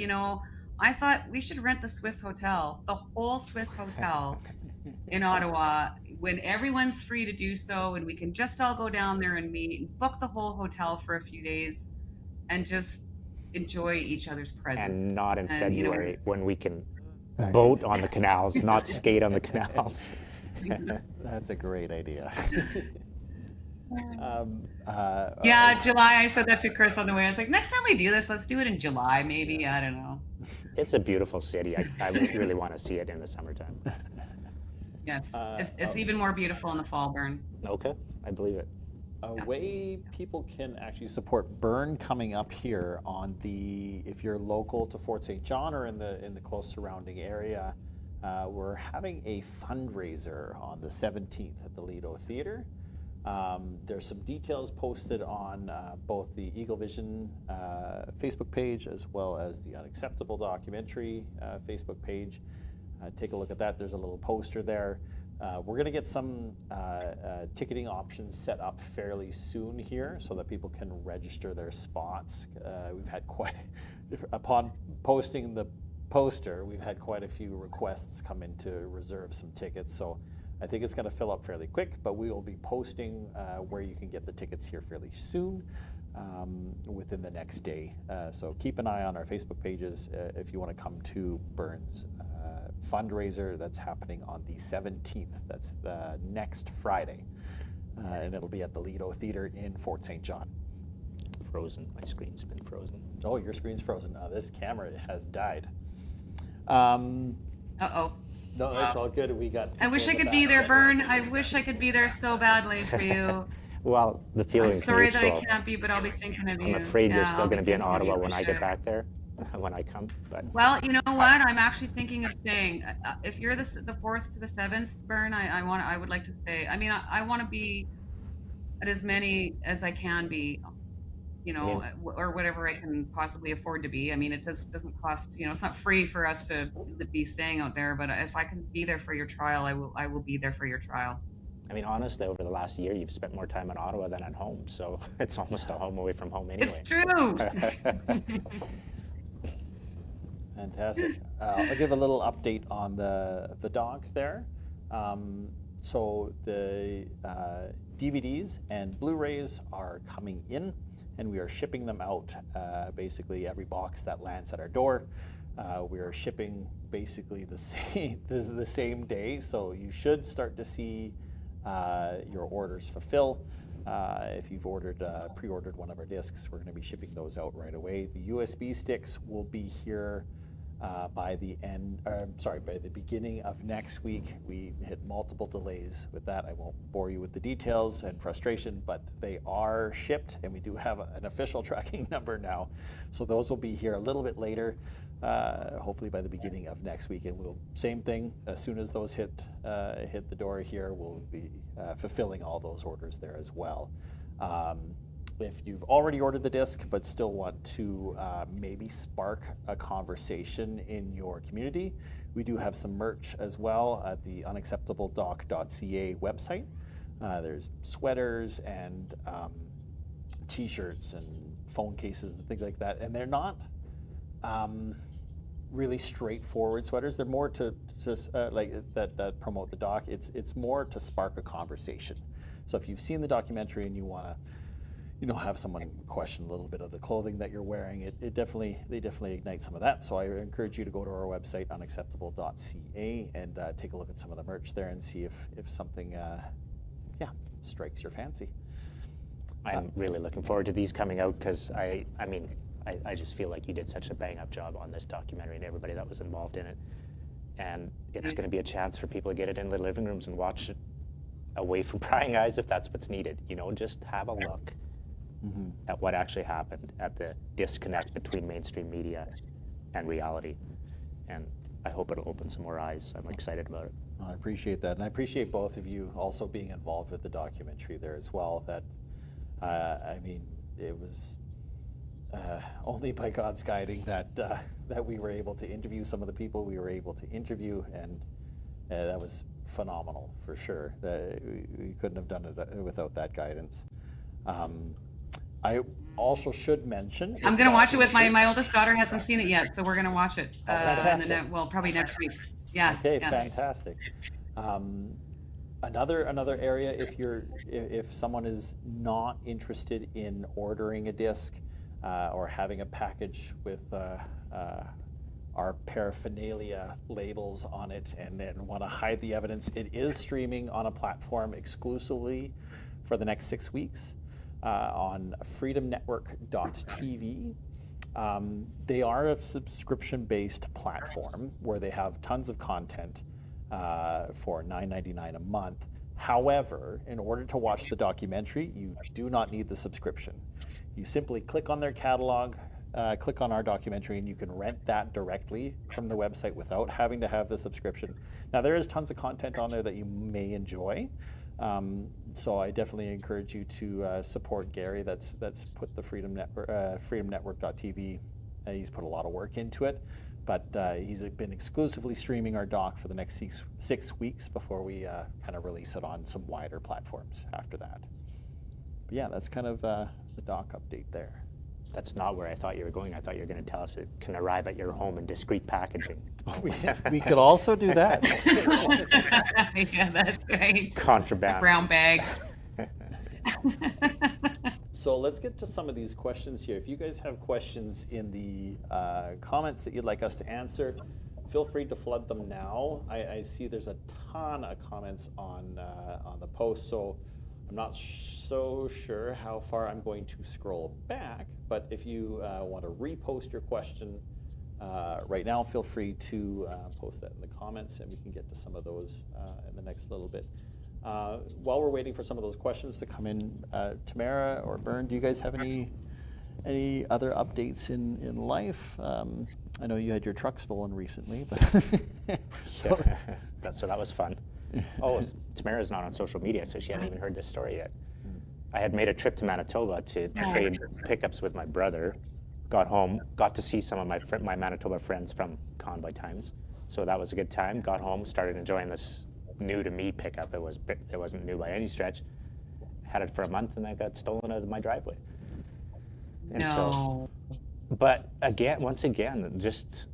I thought we should rent the Swiss Hotel, the whole Swiss Hotel in Ottawa, when everyone's free to do so, and we can just all go down there and meet and book the whole hotel for a few days and just enjoy each other's presence.
And not in February when we can boat on the canals, not skate on the canals.
That's a great idea.
Yeah, July. I said that to Chris on the way. I was like, next time we do this, let's do it in July, maybe. I don't know.
It's a beautiful city. I really want to see it in the summertime.
Yes, it's even more beautiful in the fall, Bern.
Okay, I believe it.
A way people can actually support Bern coming up here if you're local to Fort St. John or in the close surrounding area, we're having a fundraiser on the 17th at the Lido Theatre. There's some details posted on both the Eagle Vision Facebook page as well as the Unacceptable documentary Facebook page. Take a look at that. There's a little poster there. We're going to get some ticketing options set up fairly soon here so that people can register their spots. We've had upon posting the poster, we've had quite a few requests come in to reserve some tickets. So I think it's going to fill up fairly quick, but we will be posting where you can get the tickets here fairly soon, within the next day. So keep an eye on our Facebook pages if you want to come to Burns fundraiser that's happening on the 17th. That's next Friday. And it'll be at the Lido Theatre in Fort St. John.
Frozen. My screen's been frozen.
Oh, your screen's frozen. This camera has died.
Uh-oh.
No, it's all good. We got.
I wish I
people in
could
the
be there,
back.
Bern. I wish I could be there so badly for you.
Well, the feeling
I'm
is
sorry that I
mutual.
can't be, but I'll be thinking of you.
I'm afraid you're
Yeah,
still
I'll
going to be in
thinking of you
Ottawa
for
when I
sure.
get back there, when I come. But
Well, you know what? I'm actually thinking of staying. If you're the 4th to the 7th, Bern, I would like to stay. I mean, I want to be at as many as I can be, you know, or whatever I can possibly afford to be. I mean, it just doesn't cost, you know, it's not free for us to be staying out there, but if I can be there for your trial, I will be there for your trial.
I mean, honestly, over the last year, you've spent more time in Ottawa than at home, so it's almost a home away from home anyway.
It's true.
Fantastic. I'll give a little update on the doc there. So the DVDs and Blu-rays are coming in, and we are shipping them out. Basically, every box that lands at our door, we are shipping basically the same day. So you should start to see your orders fulfill. If you've pre-ordered one of our discs, we're going to be shipping those out right away. The USB sticks will be here by the beginning of next week. We hit multiple delays with that. I won't bore you with the details and frustration, but they are shipped, and we do have an official tracking number now. So those will be here a little bit later, hopefully by the beginning of next week. And same thing, as soon as those hit the door here, we'll be fulfilling all those orders there as well. If you've already ordered the disc but still want to maybe spark a conversation in your community, we do have some merch as well at the unacceptabledoc.ca website. There's sweaters and t-shirts and phone cases and things like that. And they're not really straightforward sweaters. They're more to like that promote the doc. It's more to spark a conversation. So if you've seen the documentary and you want to have someone question a little bit of the clothing that you're wearing, they definitely ignite some of that. So I encourage you to go to our website, unacceptable.ca, and take a look at some of the merch there and see if something strikes your fancy.
I'm really looking forward to these coming out because I just feel like you did such a bang-up job on this documentary and everybody that was involved in it. And it's going to be a chance for people to get it in their living rooms and watch it away from prying eyes if that's what's needed. Just have a look at what actually happened, at the disconnect between mainstream media and reality. And I hope it'll open some more eyes. I'm excited about it.
I appreciate that. And I appreciate both of you also being involved with the documentary there as well. That, it was only by God's guiding that we were able to interview some of the people we were able to interview, and that was phenomenal for sure. We couldn't have done it without that guidance. I also should mention,
I'm going to watch it with my oldest daughter. Hasn't seen it yet, so we're going to watch it.
Fantastic.
Probably next week. Yeah.
Okay,
yeah.
fantastic. Another area, if someone is not interested in ordering a disc or having a package with our paraphernalia labels on it and want to hide the evidence, it is streaming on a platform exclusively for the next 6 weeks on freedomnetwork.tv. They are a subscription-based platform where they have tons of content for $9.99 a month. However, in order to watch the documentary, you do not need the subscription. You simply click on their catalog, click on our documentary, and you can rent that directly from the website without having to have the subscription. Now, there is tons of content on there that you may enjoy. So I definitely encourage you to support Gary. That's put the Freedom Network, freedomnetwork.tv. He's put a lot of work into it, but he's been exclusively streaming our doc for the next 6 weeks before we kind of release it on some wider platforms after that. But yeah, that's kind of the doc update there.
that's not where I thought you were going. I thought you were going to tell us it can arrive at your home in discreet packaging.
We could also do that.
Yeah, that's right.
Contraband.
Brown bag.
So let's get to some of these questions here. If you guys have questions in the comments that you'd like us to answer, feel free to flood them now. I see there's a ton of comments on the post, so I'm not so sure how far I'm going to scroll back, but if you want to repost your question right now, feel free to post that in the comments, and we can get to some of those in the next little bit. While we're waiting for some of those questions to come in, Tamara or Bern, do you guys have any other updates in life? I know you had your truck stolen recently, but
So that was fun. Oh, Tamara's not on social media, so she hadn't even heard this story yet. I had made a trip to Manitoba to trade pickups with my brother. Got home, got to see some of my Manitoba friends from Convoy Times, so that was a good time. Got home, started enjoying this new to me pickup. It wasn't new by any stretch. Had it for a month, and I got stolen out of my driveway. And
No.
but once again, just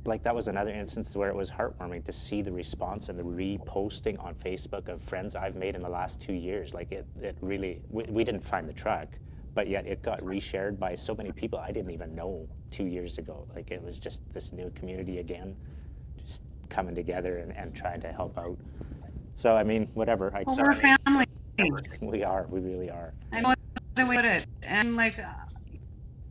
like that was another instance where it was heartwarming to see the response and the reposting on Facebook of friends I've made in the last 2 years. Like it really, we didn't find the truck, but yet it got reshared by so many people I didn't even know 2 years ago. Like it was just this new community again, just coming together and trying to help out. So I mean, whatever.
Well, we're family.
We really are.
I know the way to put it. And like,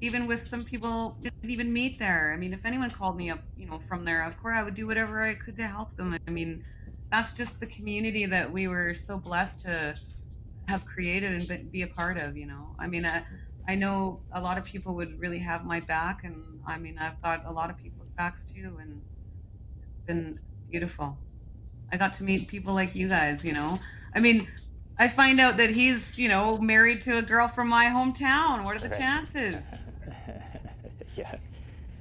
even with some people didn't even meet there. I mean, if anyone called me up, from there, of course I would do whatever I could to help them. I mean, that's just the community that we were so blessed to have created and be a part of. I mean, I know a lot of people would really have my back, and I mean, I've got a lot of people's backs too, and it's been beautiful. I got to meet people like you guys. I mean, I find out that he's, married to a girl from my hometown. What are the chances?
Yeah.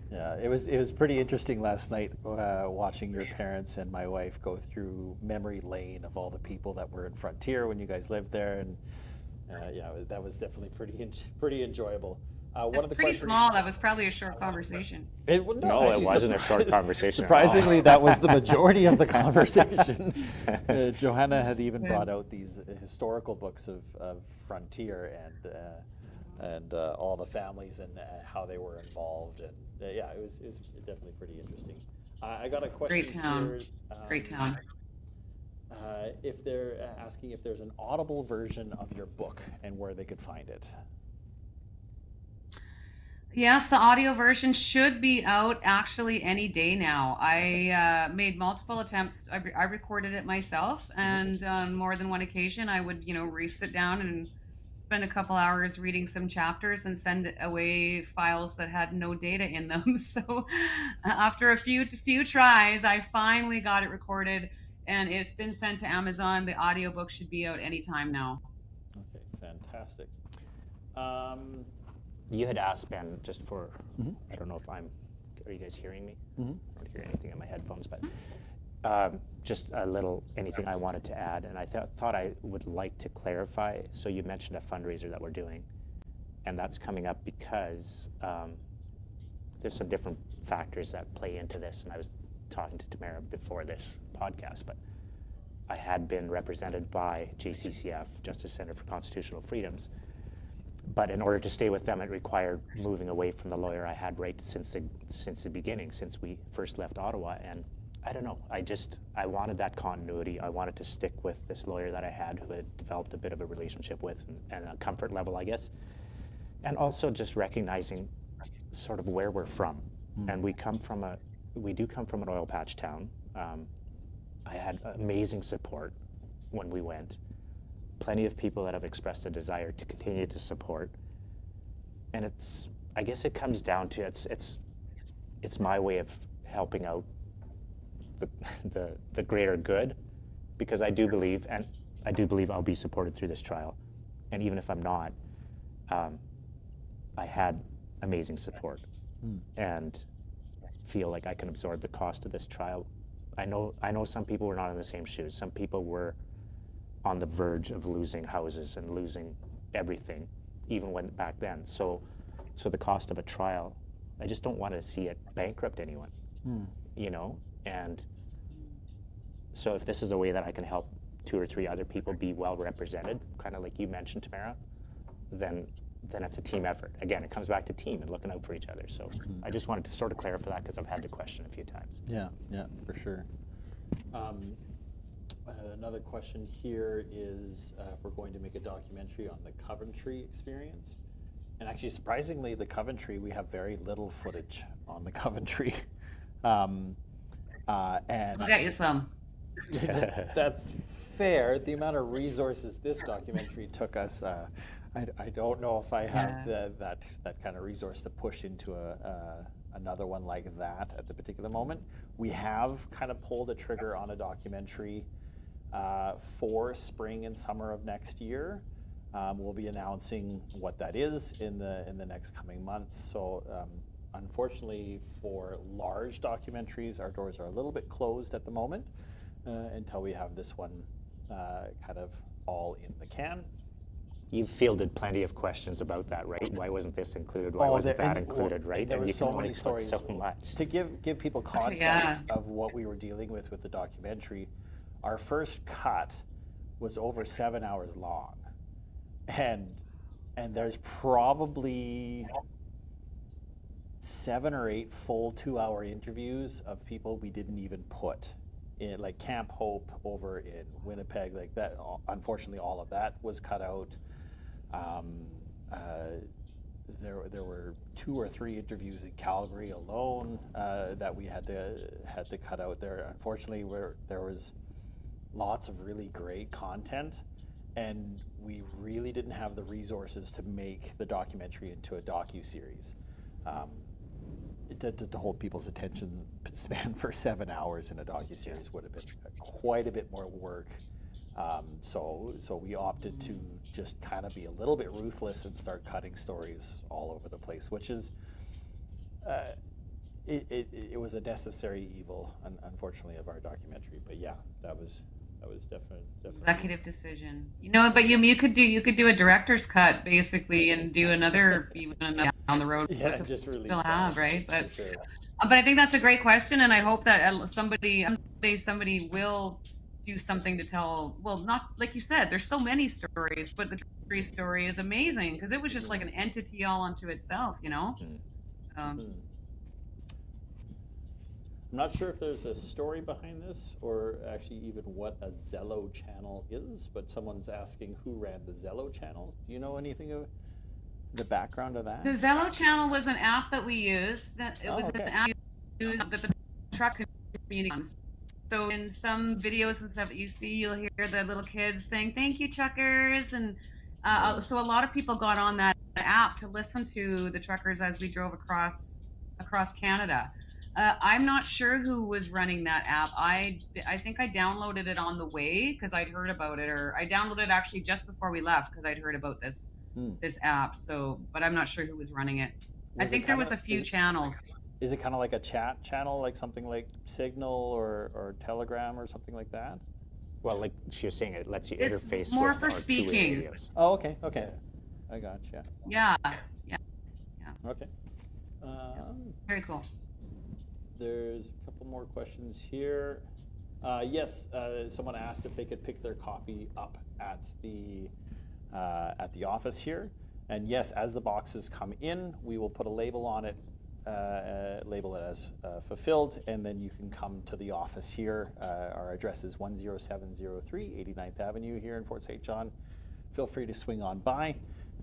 Yeah, it was pretty interesting last night watching your parents and my wife go through memory lane of all the people that were in Frontier when you guys lived there, and yeah, that was definitely pretty enjoyable. One
It's
of the
pretty
questions-
small. That was probably a short conversation.
No, it wasn't a short conversation at all.
Surprisingly, that was the majority of the conversation. Johanna had even brought out these historical books of Frontier and all the families and how they were involved, and yeah, it was definitely pretty interesting. I got a question
Great town.
here.
Great town.
If they're asking if there's an Audible version of your book and where they could find it.
Yes, the audio version should be out actually any day now. I made multiple attempts. I recorded it myself, and on more than one occasion, I would, sit down and spend a couple hours reading some chapters and send away files that had no data in them. So after a few tries, I finally got it recorded, and it's been sent to Amazon. The audiobook should be out anytime now.
Okay, fantastic.
You had asked, Ben, just for, I don't know if are you guys hearing me? I don't hear anything in my headphones, but just a little, anything I wanted to add, and I thought I would like to clarify. So you mentioned a fundraiser that we're doing, and that's coming up because there's some different factors that play into this, and I was talking to Tamara before this podcast, but I had been represented by JCCF, Justice Center for Constitutional Freedoms, but in order to stay with them, it required moving away from the lawyer I had right since the beginning, since we first left Ottawa. And I don't know, I wanted that continuity. I wanted to stick with this lawyer that I had, who had developed a bit of a relationship with and a comfort level, I guess. And also just recognizing sort of where we're from. And we do come from an oil patch town. I had amazing support when we went. Plenty of people that have expressed a desire to continue to support, and I guess it comes down to it's my way of helping out the greater good, because I do believe I'll be supported through this trial, and even if I'm not, I had amazing support, and feel like I can absorb the cost of this trial. I know some people were not in the same shoes. Some people were on the verge of losing houses and losing everything, even when back then. So So the cost of a trial, I just don't want to see it bankrupt anyone, you know? And so if this is a way that I can help 2 or 3 other people be well represented, kind of like you mentioned, Tamara, then it's a team effort. Again, it comes back to team and looking out for each other. So I just wanted to sort of clarify that because I've had the question a few times.
Yeah, for sure. Another question here is if we're going to make a documentary on the Coventry experience. And actually, surprisingly, the Coventry, we have very little footage on the Coventry. And
I'll get you some.
that's fair. The amount of resources this documentary took us, I don't know if I have that kind of resource to push into another one like that at the particular moment. We have kind of pulled a trigger on a documentary for spring and summer of next year. We'll be announcing what that is in the next coming months. So unfortunately for large documentaries, our doors are a little bit closed at the moment until we have this one kind of all in the can.
You've fielded plenty of questions about that, right? Why wasn't this included? Why wasn't that included, right?
There were
you
so
can only
many
put
stories.
So much.
To give people context of what we were dealing with the documentary, our first cut was over 7 hours long. And there's probably 7 or 8 full 2-hour interviews of people we didn't even put in, like Camp Hope over in Winnipeg, like that. Unfortunately, all of that was cut out. There were 2 or 3 interviews in Calgary alone that we had to cut out. There, unfortunately, there was lots of really great content, and we really didn't have the resources to make the documentary into a docu-series. To hold people's attention span for 7 hours in a docu-series would have been quite a bit more work. So we opted to just kind of be a little bit ruthless and start cutting stories all over the place, which is it was a necessary evil, unfortunately, of our documentary. But yeah, that was definitely
Executive decision. You know, but you could do a director's cut basically and do another even down the road.
Yeah, just release
still have, right? But
sure.
but I think that's a great question, and I hope that somebody will do something to tell. Well, not like you said, there's so many stories, but the tree story is amazing because it was just like an entity all unto itself, you know.
I'm not sure if there's a story behind this or actually even what a Zello channel is, but someone's asking who ran the Zello channel. Do you know anything of the background of that?
The Zello channel was an app that we used. That it was
okay.
an app used that the truck community use. So in some videos and stuff that you see, you'll hear the little kids saying "Thank you, truckers," and so a lot of people got on that app to listen to the truckers as we drove across Canada. I'm not sure who was running that app. I think I downloaded it on the way because I'd heard about it, or I downloaded it actually just before we left because I'd heard about this app. So, but I'm not sure who was running it. I think there was a few channels.
Is it kind of like a chat channel, like something like Signal or Telegram or something like that?
Well, like she was saying, it lets you
It's
interface
more
with
for
our two-way
speaking.
radios.
Oh, okay. I gotcha.
Yeah.
Okay.
Very cool.
There's a couple more questions here. Yes, someone asked if they could pick their copy up at the office here. And yes, as the boxes come in, we will put a label on it, label it as fulfilled, and then you can come to the office here. Our address is 10703 89th Avenue here in Fort St. John. Feel free to swing on by,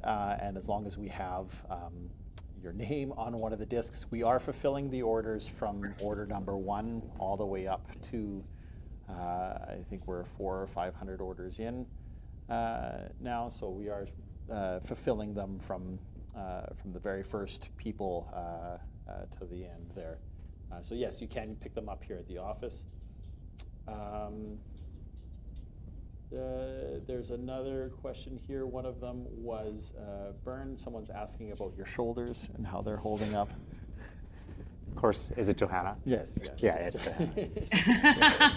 and as long as we have your name on one of the discs. We are fulfilling the orders from order number 1 all the way up to, I think we're 400 or 500 orders in now, so we are fulfilling them from the very first people to the end there. So yes, you can pick them up here at the office. There's another question here. One of them was, Bern, someone's asking about your shoulders and how they're holding up.
Of course, is it Johanna?
Yes.
Yeah, it's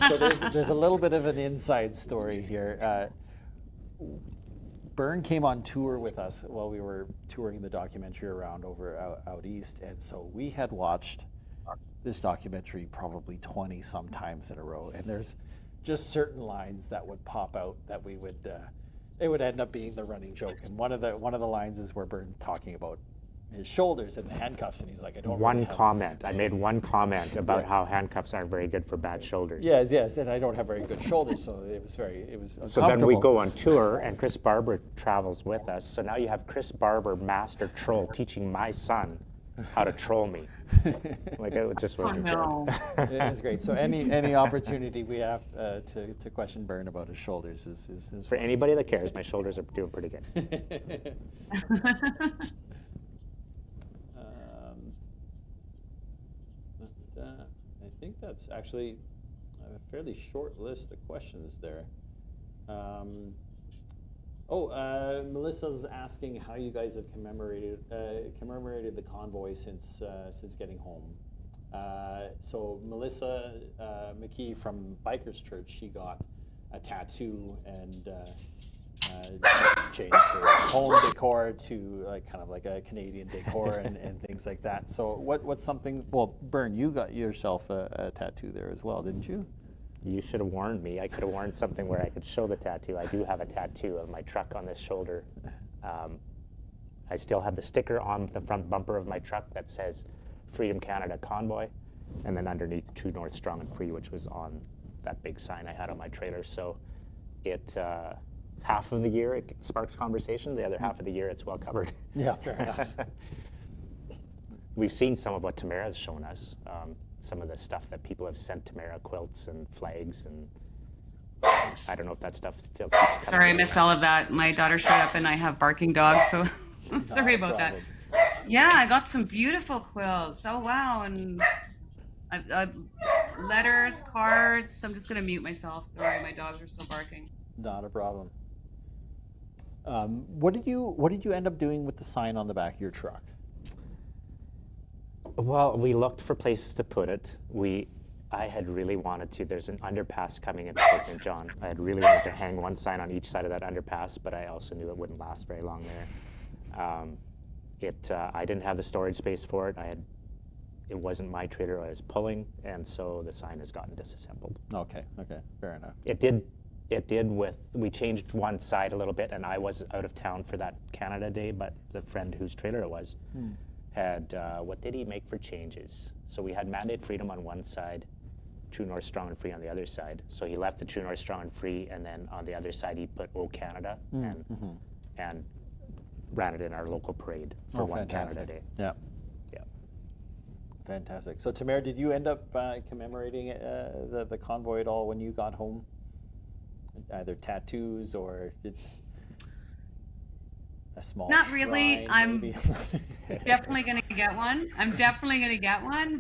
So there's a little bit of an inside story here. Byrne came on tour with us while we were touring the documentary around out east, and so we had watched this documentary probably 20 sometimes in a row, and there's just certain lines that would pop out that we would it would end up being the running joke. And one of the lines is where Byrne's talking about his shoulders and the handcuffs, and he's like, I don't really have
I made one comment about how handcuffs aren't very good for bad shoulders.
Yes, and I don't have very good shoulders, so it was uncomfortable.
So then we go on tour, and Chris Barber travels with us. So now you have Chris Barber, master troll, teaching my son how to troll me. Like, it just wasn't good.
It was great. So any opportunity we have to question Byrne about his shoulders is
For anybody that cares, my shoulders are doing pretty good.
I think that's actually a fairly short list of questions there. Melissa's asking how you guys have commemorated the convoy since getting home. So Melissa McKee from Bikers Church, she got a tattoo and changed her home decor to kind of like a Canadian decor and things like that. So what's something? Well, Byrne, you got yourself a tattoo there as well, didn't you?
You should have warned me. I could have worn something where I could show the tattoo. I do have a tattoo of my truck on this shoulder. I still have the sticker on the front bumper of my truck that says Freedom Canada Convoy, and then underneath True North Strong and Free, which was on that big sign I had on my trailer. So it half of the year it sparks conversation, the other half of the year it's well covered.
Yeah, fair enough.
We've seen some of what Tamara's shown us, some of the stuff that people have sent Tamara, quilts and flags, and I don't know if that stuff still keeps coming.
Sorry, I missed all of that. My daughter showed up and I have barking dogs, so sorry about that. Yeah, I got some beautiful quilts. Oh, wow. And letters, cards. I'm just going to mute myself. Sorry, my dogs are still barking.
Not a problem. What did you end up doing with the sign on the back of your truck?
Well, we looked for places to put it. I had really wanted to. There's an underpass coming into Fort St. John. I had really wanted to hang one sign on each side of that underpass, but I also knew it wouldn't last very long there. I didn't have the storage space for it. It wasn't my trailer I was pulling, and so the sign has gotten disassembled.
Okay, fair enough.
It did we changed one side a little bit, and I was out of town for that Canada Day, but the friend whose trailer it was had, what did he make for changes? So we had Mandate Freedom on one side, True North Strong and Free on the other side. So he left the True North Strong and Free, and then on the other side he put O Canada and ran it in our local parade for one Canada Day.
Yeah. Fantastic. So Tamara, did you end up commemorating the convoy at all when you got home? Either tattoos or it's a small
Not really.
shrine,
I'm
maybe?
definitely going to get one.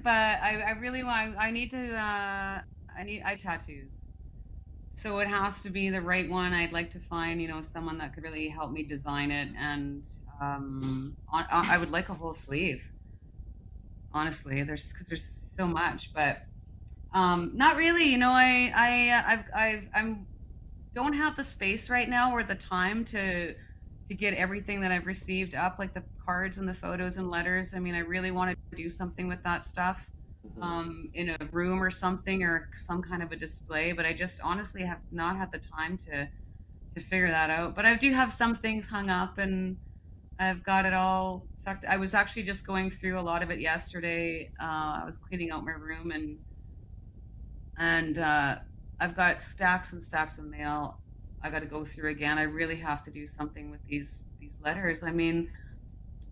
But I really want. I need tattoos. So it has to be the right one. I'd like to find someone that could really help me design it, and I would like a whole sleeve. Honestly, because there's so much, but not really. I'm don't have the space right now or the time to get everything that I've received up, like the cards and the photos and letters. I mean, I really want to do something with that stuff in a room or something, or some kind of a display, but I just honestly have not had the time to figure that out. But I do have some things hung up, and I've got it all tucked. I was actually just going through a lot of it yesterday. I was cleaning out my room, and I've got stacks and stacks of mail I got to go through again. I really have to do something with these letters. I mean,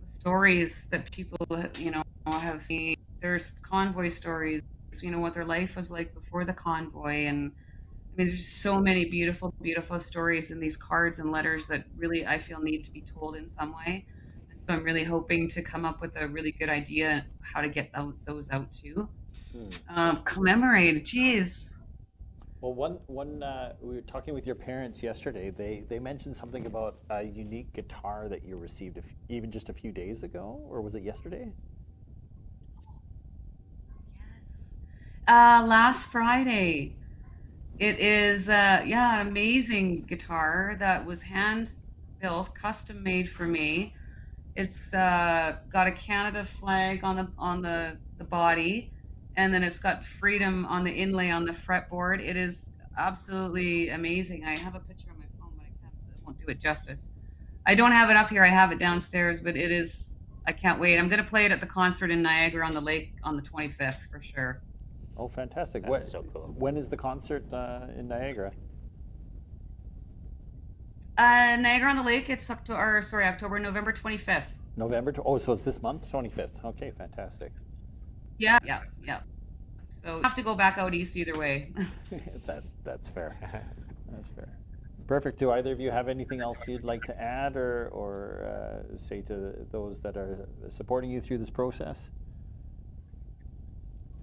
the stories that people have seen. There's convoy stories. What their life was like before the convoy, and I mean, there's just so many beautiful, beautiful stories in these cards and letters that really I feel need to be told in some way. And so I'm really hoping to come up with a really good idea how to get those out too. Commemorate, geez.
Well, we were talking with your parents yesterday. They mentioned something about a unique guitar that you received even just a few days ago, or was it yesterday?
Yes, last Friday. It is an amazing guitar that was hand built, custom made for me. It's got a Canada flag on the body, and then it's got freedom on the inlay on the fretboard. It is absolutely amazing. I have a picture on my phone, but I won't do it justice. I don't have it up here. I have it downstairs, but it is. I can't wait. I'm going to play it at the concert in Niagara on the Lake on the 25th for sure.
Oh, fantastic.
That's so cool.
When is the concert in Niagara?
Niagara on the Lake. It's November 25th.
Oh, so it's this month, 25th. Okay, fantastic.
Yeah. So you have to go back out east either way.
That's fair. That's fair. Perfect. Do either of you have anything else you'd like to add or say to those that are supporting you through this process?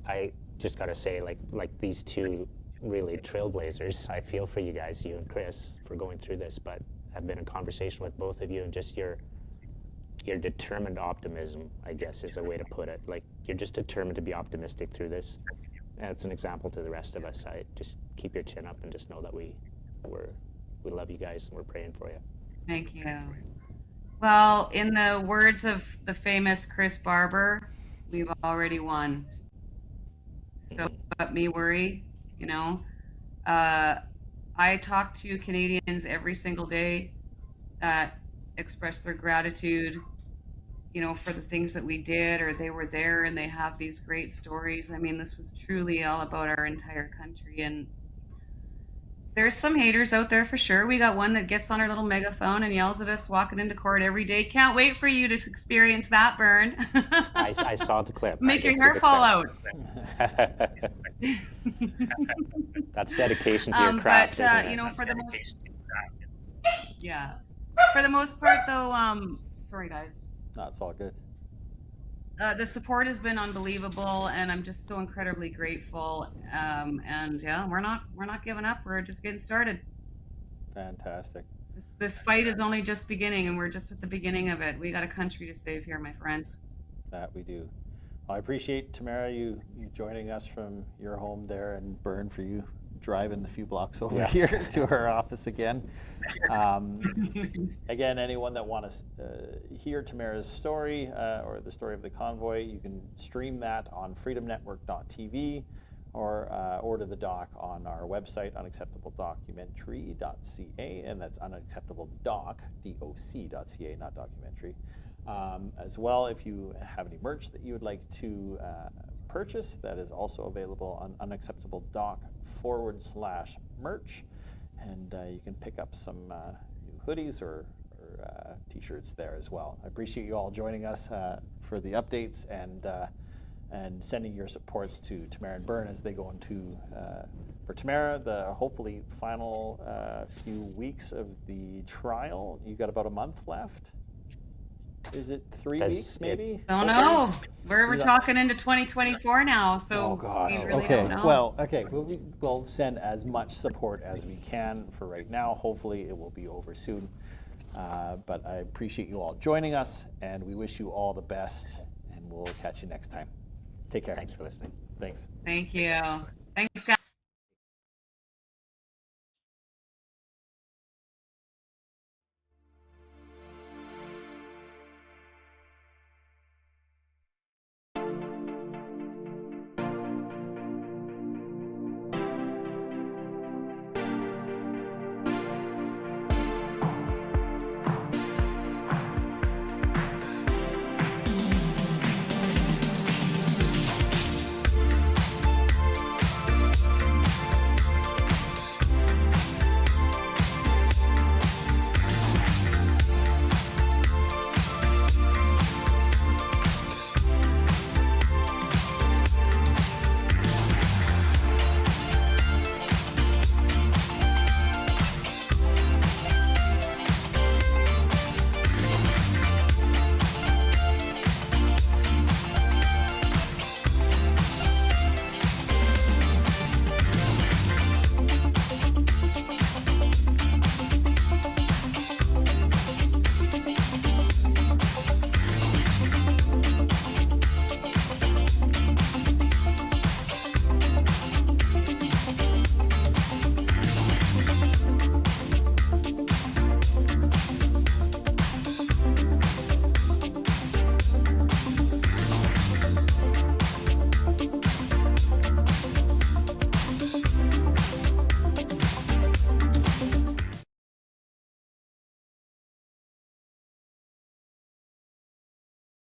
I just got to say, like these two really trailblazers, I feel for you guys, you and Chris, for going through this, but I've been in conversation with both of you, and just your determined optimism, I guess, is a way to put it. Like, you're just determined to be optimistic through this. And it's an example to the rest of us. I just keep your chin up and just know that we love you guys and we're praying for you.
Thank you. Well, in the words of the famous Chris Barber, we've already won. So let me worry, you know. I talk to Canadians every single day that express their gratitude, you know, for the things that we did, or they were there and they have these great stories. I mean, this was truly all about our entire country, and there's some haters out there for sure. We got one that gets on her little megaphone and yells at us walking into court every day. Can't wait for you to experience that, Bern.
I saw the clip.
Make your hair fall out.
That's dedication to your craft,
but
isn't it?
you know, for the most part, though, sorry guys.
No, it's all good.
The support has been unbelievable, and I'm just so incredibly grateful. And yeah, we're not giving up. We're just getting started.
Fantastic.
This fight is only just beginning, and we're just at the beginning of it. We got a country to save here, my friends.
That we do. Well, I appreciate, Tamara, you joining us from your home there, and Bern, for you driving the few blocks over here to our office again. Again, anyone that wants to hear Tamara's story or the story of the convoy, you can stream that on freedomnetwork.tv or order the doc on our website, unacceptabledocumentary.ca, and that's unacceptabledoc.ca, not documentary. As well, if you have any merch that you would like to purchase, that is also available on unacceptabledoc.com/merch, and you can pick up some new hoodies or t-shirts there as well. I appreciate you all joining us for the updates and sending your supports to Tamara and Bern as they go into, for Tamara, the hopefully final few weeks of the trial. You got about a month left. Is it 3 weeks, maybe?
Don't know. We're talking into 2024 now, so
oh gosh.
we really
Okay.
don't know.
Well, okay. We'll send as much support as we can for right now. Hopefully, it will be over soon. But I appreciate you all joining us, and we wish you all the best. And we'll catch you next time. Take care.
Thanks for listening.
Thanks.
Thank you. Thanks, guys.